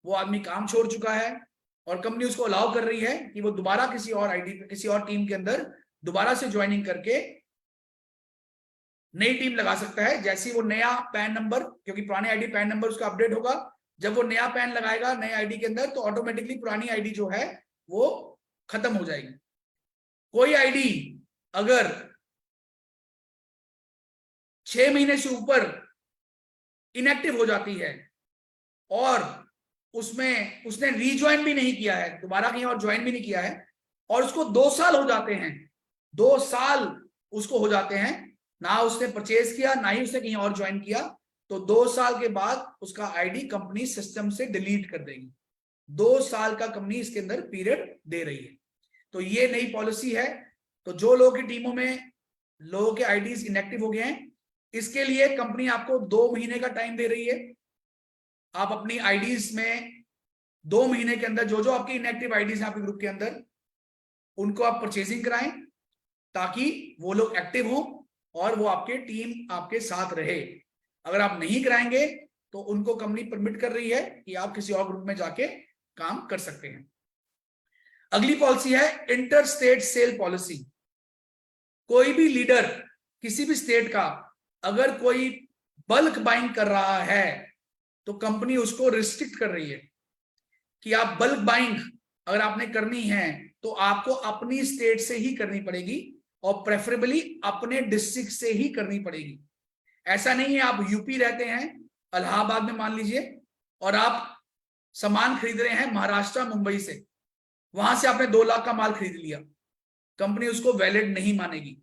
वो आदमी काम छोड़ चुका है, और कंपनी उसको अलाउ कर रही है कि वो दोबारा किसी और आईडी, किसी और टीम के अंदर दोबारा से ज्वाइनिंग करके नई टीम लगा सकता है। जैसे वो नया पैन नंबर, क्योंकि पुराने आईडी पैन नंबर उसका अपडेट होगा, जब वो नया पैन लगाएगा नए आईडी के अंदर, तो ऑटोमेटिकली पुरानी आईडी जो है वो खत्म हो जाएगी। कोई आईडी अगर 6 महीने से ऊपर इनएक्टिव हो जाती है और उसमें उसने रीज्वाइन भी नहीं किया है, दोबारा कहीं और ज्वाइन भी नहीं किया है, और उसको 2 साल हो जाते हैं, 2 साल उसको हो जाते हैं, ना उसने परचेज किया ना ही उसने कहीं और ज्वाइन किया, तो 2 साल के बाद उसका आईडी कंपनी सिस्टम से डिलीट कर देगी। 2 साल का कंपनी इसके अंदर पीरियड दे रही है। तो ये नई पॉलिसी है। तो जो लोगों की टीमों में लोगों के आईडीज इनएक्टिव हो गए हैं, इसके लिए कंपनी आपको 2 महीने का टाइम दे रही है। आप अपनी आईडीज में 2 महीने के अंदर जो जो आपकी इनएक्टिव आईडीज हैं आपके ग्रुप के अंदर, उनको आप परचेजिंग कराएं ताकि वो लोग एक्टिव हो और वो आपके टीम आपके साथ रहे। अगर आप नहीं कराएंगे तो उनको कंपनी परमिट कर रही है कि आप किसी और ग्रुप में जाके काम कर सकते हैं। अगली पॉलिसी है इंटर स्टेट सेल पॉलिसी। कोई भी लीडर किसी भी स्टेट का अगर कोई बल्क बाइंग कर रहा है तो कंपनी उसको रिस्ट्रिक्ट कर रही है कि आप बल्क बाइंग अगर आपने करनी है तो आपको अपनी स्टेट से ही करनी पड़ेगी और प्रेफरेबली अपने डिस्ट्रिक्ट से ही करनी पड़ेगी। ऐसा नहीं है आप यूपी रहते हैं, इलाहाबाद में मान लीजिए, और आप सामान खरीद रहे हैं महाराष्ट्र मुंबई से, वहां से आपने 2 लाख का माल खरीद लिया, कंपनी उसको वैलिड नहीं मानेगी।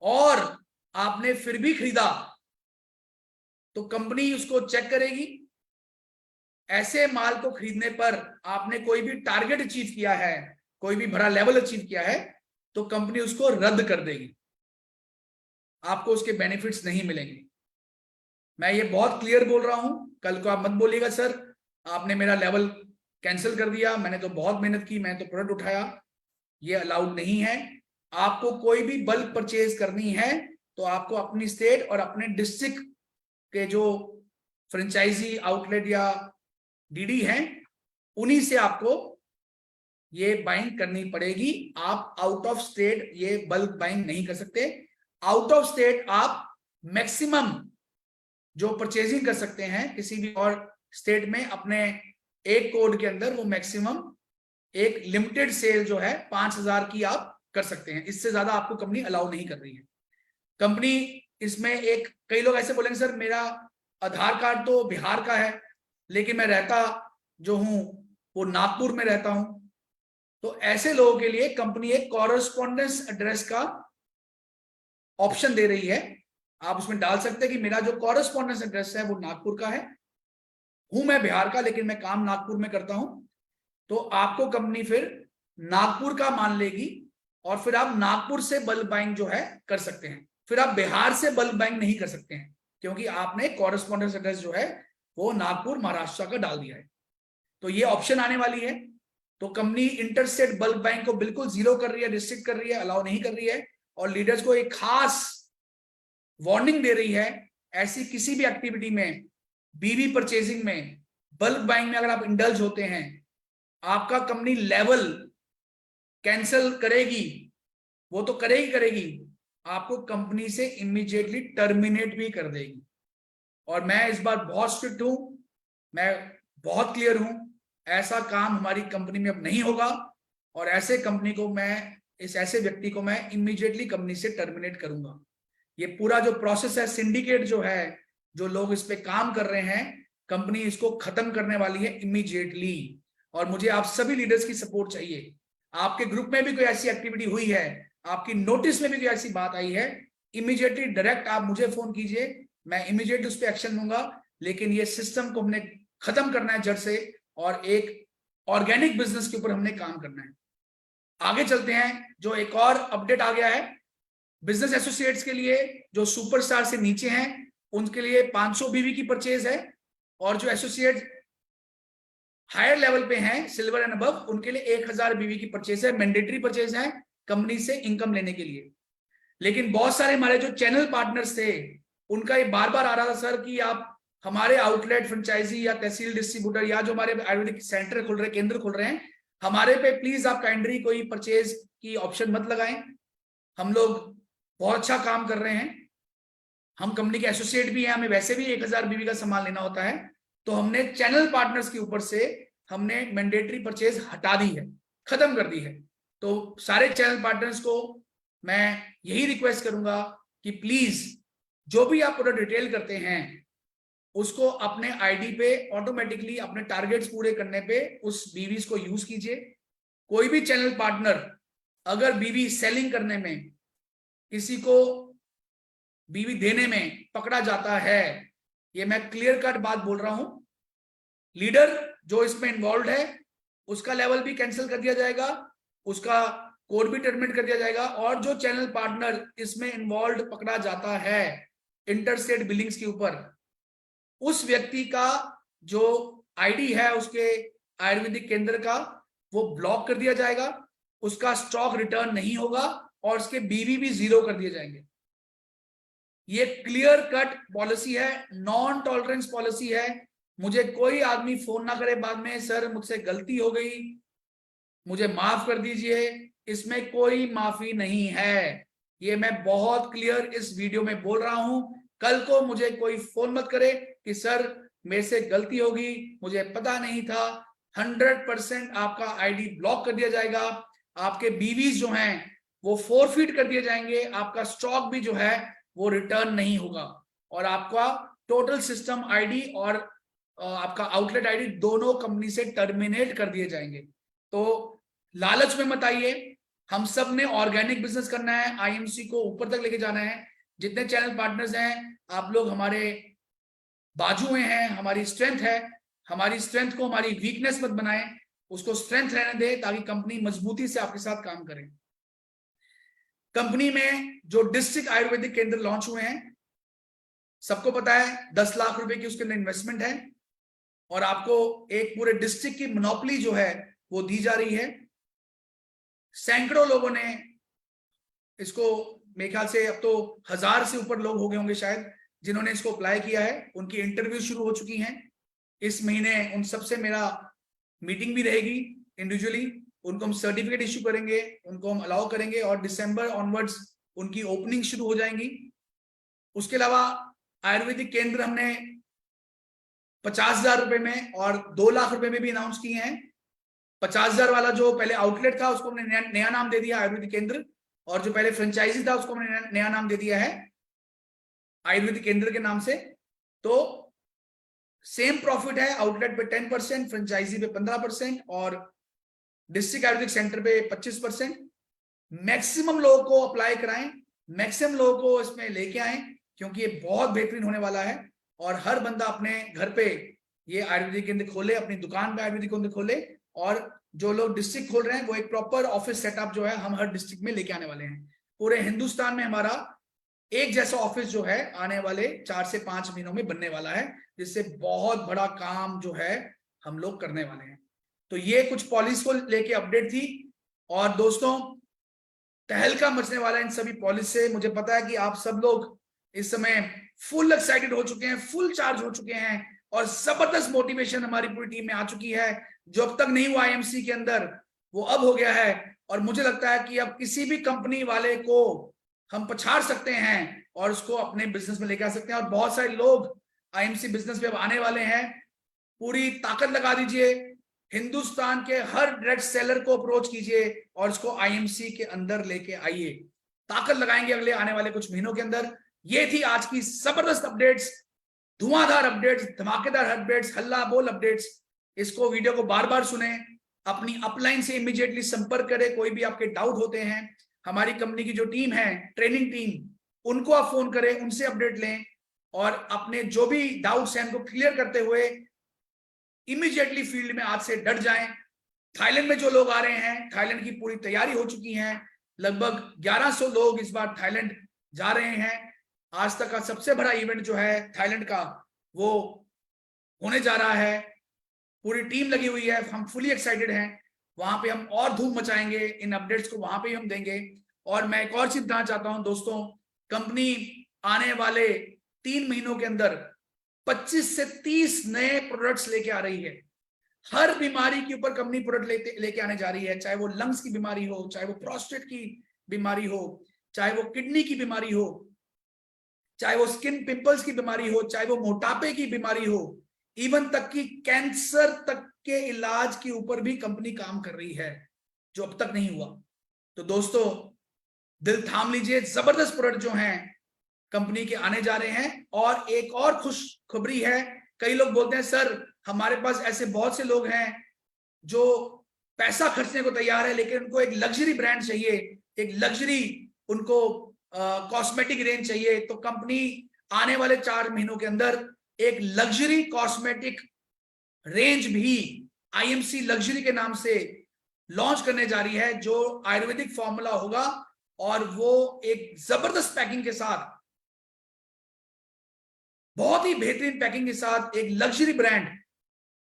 और आपने फिर भी खरीदा तो कंपनी उसको चेक करेगी ऐसे माल को खरीदने पर आपने कोई भी टारगेट अचीव किया है, कोई भी बड़ा लेवल अचीव किया है, तो कंपनी उसको रद्द कर देगी, आपको उसके बेनिफिट्स नहीं मिलेंगे। मैं ये बहुत क्लियर बोल रहा हूं, कल को आप मत बोलिएगा सर आपने मेरा लेवल कैंसिल कर दिया, मैंने तो बहुत मेहनत की, मैंने तो प्रोडक्ट उठाया। ये अलाउड नहीं है। आपको कोई भी बल्क परचेज करनी है तो आपको अपनी स्टेट और अपने डिस्ट्रिक्ट के जो फ्रेंचाइजी आउटलेट या डीडी हैं उन्हीं से आपको ये बाइंग करनी पड़ेगी। आप आउट ऑफ स्टेट ये बल्क बाइंग नहीं कर सकते। आउट ऑफ स्टेट आप मैक्सिमम जो परचेजिंग कर सकते हैं किसी भी और स्टेट में अपने एक कोड के अंदर, वो मैक्सिमम एक लिमिटेड सेल जो है 5,000 की आप कर सकते हैं, इससे ज्यादा आपको कंपनी अलाउ नहीं कर रही है। कंपनी इसमें एक, कई लोग ऐसे बोलेंगे सर मेरा आधार कार्ड तो बिहार का है लेकिन मैं रहता जो हूं वो नागपुर में रहता हूं, तो ऐसे लोगों के लिए कंपनी एक कॉरेस्पॉन्डेंस एड्रेस का ऑप्शन दे रही है। आप उसमें डाल सकते हैं कि मेरा जो कॉरेस्पॉन्डेंस एड्रेस है वो नागपुर का है, हूं मैं बिहार का लेकिन मैं काम नागपुर में करता हूं, तो आपको कंपनी फिर नागपुर का मान लेगी और फिर आप नागपुर से बल्क बाइंग जो है कर सकते हैं। फिर आप बिहार से बल्क बाइंग नहीं कर सकते हैं क्योंकि आपने कॉरेस्पॉन्डेंस एड्रेस जो है वो नागपुर महाराष्ट्र का डाल दिया है। तो ये ऑप्शन आने वाली है। तो कंपनी इंटरस्टेट बल्क बाइंग को बिल्कुल जीरो कर रही है, रिस्ट्रिक्ट कर रही है, अलाउ नहीं कर रही है, और लीडर्स को एक खास वार्निंग दे रही है, ऐसी किसी भी एक्टिविटी में, बीवी परचेजिंग में, बल्क बाइंग में अगर आप इंडल्ज होते हैं, आपका कंपनी लेवल कैंसिल करेगी, वो तो करेगी, आपको कंपनी से इमीडिएटली टर्मिनेट भी कर देगी। और मैं इस बार बहुत स्ट्रिक्ट हूं, मैं बहुत क्लियर हूं, ऐसा काम हमारी कंपनी में अब नहीं होगा, और ऐसे कंपनी को मैं, इस ऐसे व्यक्ति को मैं इमीडिएटली कंपनी से टर्मिनेट करूंगा। ये पूरा जो प्रोसेस है, सिंडिकेट जो है, जो लोग इस पे काम कर रहे हैं, कंपनी इसको खत्म करने वाली है इमीडिएटली। और मुझे आप सभी लीडर्स की सपोर्ट चाहिए। आपके ग्रुप में भी कोई ऐसी एक्टिविटी हुई है, आपकी नोटिस में भी कोई ऐसी बात आई है, इमीडिएटली डायरेक्ट आप मुझे फोन कीजिए, मैं इमीडिएटली उस पर एक्शन लूंगा। लेकिन ये सिस्टम को हमने खत्म करना है जड़ से, और एक ऑर्गेनिक बिजनेस के ऊपर हमने काम करना है। आगे चलते हैं। जो एक और अपडेट आ गया है बिजनेस एसोसिएट्स के लिए, जो सुपरस्टार से नीचे हैं उनके लिए 500 बीवी की परचेज है, और जो एसोसिएट हायर लेवल पे हैं, सिल्वर एंड अबव, उनके लिए 1000 बीवी की परचेज है, मैंडेटरी परचेज है कंपनी से इनकम लेने के लिए। लेकिन बहुत सारे हमारे जो चैनल पार्टनर्स थे उनका ये बार बार आ रहा था सर कि आप हमारे आउटलेट फ्रेंचाइजी या तहसील डिस्ट्रीब्यूटर या जो हमारे आयुर्वेदिक सेंटर खुल रहे, केंद्र खुल रहे हैं, हमारे पे प्लीज आप काइंडली कोई परचेज की ऑप्शन मत लगाएं, हम लोग बहुत अच्छा काम कर रहे हैं, हम कंपनी के एसोसिएट भी हैं, हमें वैसे भी 1000 बीवी का सामान लेना होता है। तो हमने चैनल पार्टनर्स के ऊपर से हमने मैंडेटरी परचेज हटा दी है, खत्म कर दी है। तो सारे चैनल पार्टनर्स को मैं यही रिक्वेस्ट करूंगा कि प्लीज जो भी आप प्रोडक्ट रिटेल करते हैं उसको अपने आईडी पे ऑटोमेटिकली अपने टारगेट्स पूरे करने पे उस बीवीज को यूज कीजिए। कोई भी चैनल पार्टनर अगर बीवी सेलिंग करने में, किसी को बीवी देने में पकड़ा जाता है, ये मैं क्लियर कट बात बोल रहा हूं, लीडर जो इसमें इन्वॉल्व है उसका लेवल भी कैंसिल कर दिया जाएगा, उसका कोड भी टर्मिनेट कर दिया जाएगा, और जो चैनल पार्टनर इसमें इन्वॉल्व पकड़ा जाता है इंटरस्टेट बिलिंग्स के ऊपर, उस व्यक्ति का जो आईडी है उसके आयुर्वेदिक केंद्र का, वो ब्लॉक कर दिया जाएगा, उसका स्टॉक रिटर्न नहीं होगा, और उसके बीवी भी जीरो कर दिए जाएंगे। ये क्लियर कट पॉलिसी है, नॉन टॉलरेंस पॉलिसी है। मुझे कोई आदमी फोन ना करे बाद में सर मुझसे गलती हो गई, मुझे माफ कर दीजिए, इसमें कोई माफी नहीं है। ये मैं बहुत क्लियर इस वीडियो में बोल रहा हूं। कल को मुझे कोई फोन मत करे कि सर मेरे से गलती होगी, मुझे पता नहीं था। 100% आपका आईडी ब्लॉक कर दिया जाएगा, आपके बीवीज जो हैं वो फोरफीट कर दिए जाएंगे, आपका स्टॉक भी जो है वो रिटर्न नहीं होगा, और आपका टोटल सिस्टम आईडी और आपका आउटलेट आईडी दोनों कंपनी से टर्मिनेट कर दिए जाएंगे। तो लालच में मत आइए, हम सब ने ऑर्गेनिक बिजनेस करना है, आईएमसी को ऊपर तक लेके जाना है। जितने चैनल पार्टनर्स हैं आप लोग हमारे बाजू में हैं, हमारी स्ट्रेंथ है, हमारी स्ट्रेंथ को हमारी वीकनेस मत बनाए, उसको स्ट्रेंथ रहने दे ताकि कंपनी मजबूती से आपके साथ काम करे। कंपनी में जो डिस्ट्रिक्ट आयुर्वेदिक केंद्र लॉन्च हुए हैं, सबको पता है 10 लाख रुपए की उसके अंदर इन्वेस्टमेंट है और आपको एक पूरे डिस्ट्रिक्ट की मोनोपोली जो है वो दी जा रही है। सैकड़ों लोगों ने इसको, मेरे ख्याल से अब तो 1000 से ऊपर लोग हो गए होंगे शायद जिन्होंने इसको अप्लाई किया है, उनकी इंटरव्यू शुरू हो चुकी हैं। इस महीने उन सबसे मेरा मीटिंग भी रहेगी इंडिविजुअली, उनको हम सर्टिफिकेट इश्यू करेंगे, उनको हम अलाउ करेंगे और दिसंबर ऑनवर्ड्स उनकी ओपनिंग शुरू हो जाएंगी। उसके अलावा आयुर्वेदिक केंद्र हमने 50,000 रुपए में और 2 लाख रुपए में भी अनाउंस किए हैं। 50,000 वाला जो पहले आउटलेट था उसको हमने नया नाम दे दिया आयुर्वेदिक केंद्र, और जो पहले फ्रेंचाइजी था उसको हमने नया नाम दे दिया है आयुर्वेदिक केंद्र के नाम से। तो सेम प्रॉफिट है, आउटलेट पे 10%, फ्रेंचाइजी पे 15% और डिस्ट्रिक्ट आयुर्वेदिक सेंटर पे 25%। मैक्सिमम लोगों को अप्लाई कराएं, मैक्सिमम लोगों को इसमें लेके आए, क्योंकि ये बहुत बेहतरीन होने वाला है। और हर बंदा अपने घर पे ये आयुर्वेदिक केंद्र खोले, अपनी दुकान पे आयुर्वेदिक केंद्र खोले, और जो लोग डिस्ट्रिक्ट खोल रहे हैं वो एक प्रॉपर ऑफिस सेटअप जो है हम हर डिस्ट्रिक्ट में लेके आने वाले हैं। पूरे हिंदुस्तान में हमारा एक जैसा ऑफिस जो है आने वाले 4 से 5 महीनों में बनने वाला है, जिससे बहुत बड़ा काम जो है हम लोग करने वाले हैं। तो ये कुछ पॉलिसी को लेके अपडेट थी। और दोस्तों, तहलका मचने वाला इन सभी पॉलिसी से। मुझे पता है कि आप सब लोग इस समय फुल एक्साइटेड हो चुके हैं, फुल चार्ज हो चुके हैं, और जबरदस्त मोटिवेशन हमारी पूरी टीम में आ चुकी है। जो अब तक नहीं हुआ आईएमसी के अंदर वो अब हो गया है, और मुझे लगता है कि अब किसी भी कंपनी वाले को हम पछाड़ सकते हैं और उसको अपने बिजनेस में लेके आ सकते हैं। और बहुत सारे लोग आईएमसी बिजनेस में अब आने वाले हैं। पूरी ताकत लगा दीजिए, हिंदुस्तान के हर डायरेक्ट सेलर को अप्रोच कीजिए और उसको आईएमसी के अंदर लेके आइए। ताकत लगाएंगे अगले आने वाले कुछ महीनों के अंदर। ये थी आज की जबरदस्त अपडेट्स, धुआंधार अपडेट्स, धमाकेदार अपडेट्स, हल्ला बोल अपडेट्स। इसको वीडियो को बार बार सुने, अपनी अपलाइन से इमीडिएटली संपर्क करें कोई भी आपके डाउट होते हैं। हमारी कंपनी की जो टीम है, ट्रेनिंग टीम, उनको आप फोन करें, उनसे अपडेट लें, और अपने जो भी डाउट्स हैं उनको क्लियर करते हुए इमीडिएटली फील्ड में आज से डट जाएं। थाईलैंड में जो लोग आ रहे हैं, थाईलैंड की पूरी तैयारी हो चुकी है। लगभग 1100 लोग इस बार थाईलैंड जा रहे हैं। आज तक का सबसे बड़ा इवेंट जो है थाईलैंड का वो होने जा रहा है। पूरी टीम लगी हुई है, हम फुली एक्साइटेड हैं। वहां पे हम और धूम मचाएंगे, इन अपडेट्स को वहां पे ही हम देंगे। और मैं एक और चीज बताना चाहता हूं दोस्तों, कंपनी आने वाले 3 महीनों के अंदर 25 से 30 नए प्रोडक्ट्स लेके आ रही है। हर बीमारी के ऊपर कंपनी प्रोडक्ट लेके आने जा रही है, चाहे वो लंग्स की बीमारी हो, चाहे वो प्रोस्टेट की बीमारी हो, चाहे वो किडनी की बीमारी हो, चाहे वो स्किन पिंपल्स की बीमारी हो, चाहे वो मोटापे की बीमारी हो, इवन तक की कैंसर तक के इलाज के ऊपर भी कंपनी काम कर रही है, जो अब तक नहीं हुआ। तो दोस्तों, दिल थाम लीजिए, जबरदस्त प्रोडक्ट जो हैं कंपनी के आने जा रहे हैं। और एक और खुशखबरी है, कई लोग बोलते हैं सर हमारे पास ऐसे बहुत से लोग हैं जो पैसा खर्चने को तैयार है, लेकिन उनको एक लग्जरी ब्रांड चाहिए, एक लग्जरी उनको कॉस्मेटिक रेंज चाहिए। तो कंपनी आने वाले 4 महीनों के अंदर एक लग्जरी कॉस्मेटिक रेंज भी आईएमसी लग्जरी के नाम से लॉन्च करने जा रही है, जो आयुर्वेदिक फॉर्मूला होगा, और वो एक जबरदस्त पैकिंग के साथ, बहुत ही बेहतरीन पैकिंग के साथ एक लग्जरी ब्रांड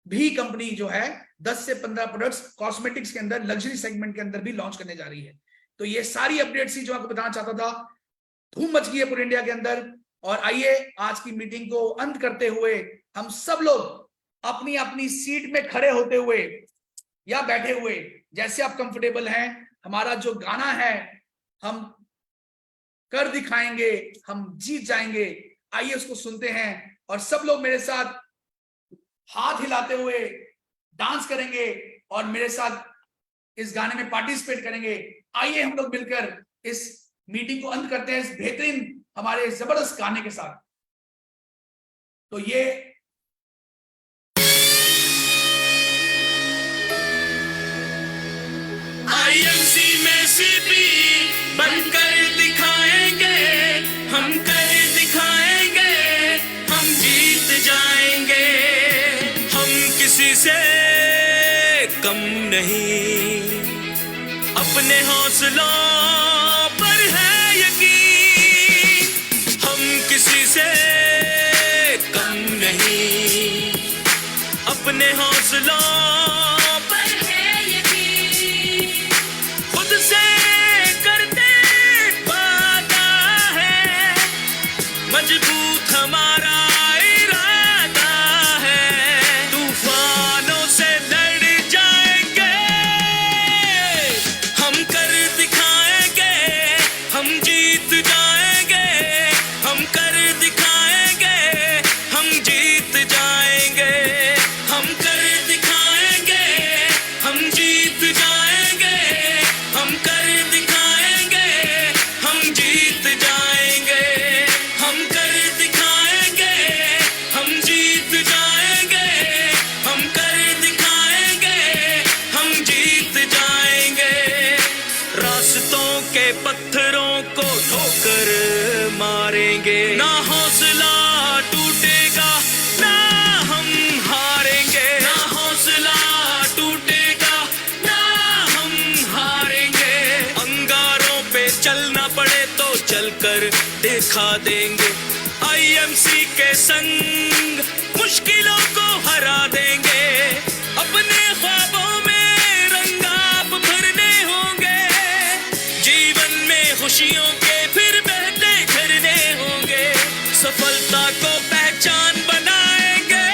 भी कंपनी जो है 10 से 15 प्रोडक्ट्स कॉस्मेटिक्स के अंदर, लग्जरी सेगमेंट के अंदर भी लॉन्च करने जा रही है। तो ये सारी अपडेट्स ही जो आपको बताना चाहता था। धूम मच गई है पूरे इंडिया के अंदर। और आइए आज की मीटिंग को अंत करते हुए हम सब लोग अपनी अपनी सीट में खड़े होते हुए या बैठे हुए, जैसे आप कंफर्टेबल हैं, हमारा जो गाना है हम कर दिखाएंगे, हम जीत जाएंगे, आइए उसको सुनते हैं। और सब लोग मेरे साथ हाथ हिलाते हुए डांस करेंगे और मेरे साथ इस गाने में पार्टिसिपेट करेंगे। आइए हम लोग मिलकर इस मीटिंग को अंत करते हैं इस बेहतरीन हमारे जबरदस्त गाने के साथ। तो ये आईएमसी में सीपी बनकर दिखाएंगे, हम कर दिखाएंगे, हम जीत जाएंगे, हम से कम नहीं, अपने हौसलों पर है यकीन, हम किसी से कम नहीं, अपने हौसलों पर है यकीन, खुद से करते वादा है, मजबूत हमारा इरादा है, तूफानों से लड़ जाएंगे, हम कर दिखाएंगे, हम जीत जाएंगे, हम कर दिखाएंगे, हम जीत जाएंगे, हम कर दिखाएंगे, हम जीत जाएंगे, हम कर दिखाएंगे, हम जीत जाएंगे, हम कर दिखाएंगे, हम जीत जाएंगे, हम कर दिखाएंगे, हम जीत जाएंगे, रास्तों के पत्थरों को ठोकर मारेंगे, ना हौसला टूटेगा, ना हम हारेंगे, ना हौसला टूटेगा, ना हम हारेंगे, अंगारों पे चलना पड़े तो चलकर दिखा देंगे, आईएमसी के संग मुश्किलों को हरा देंगे, अपने ख्वाबों में रंगाप भरने होंगे, जीवन में खुशियों के फिर बहते झरने होंगे, सफलता को पहचान बनाएंगे,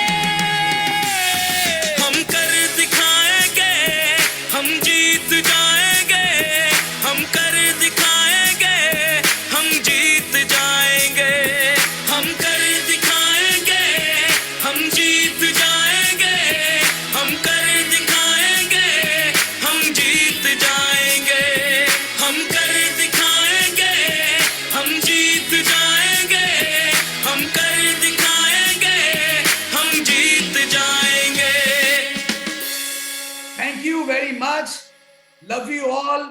हम कर दिखाएंगे, हम जीत जाएंगे, हम कर दिखाएंगे, हम जीत जाएंगे, हम कर दिखाएंगे, हम जीत जाएंगे, हम कर दिखाएंगे, हम जीत जाएंगे, हम कर दिखाएंगे, हम जीत जाएंगे, हम कर दिखाएंगे, हम जीत जाएंगे। Thank you very much. Love you all.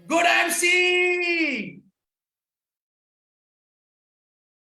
Good MC.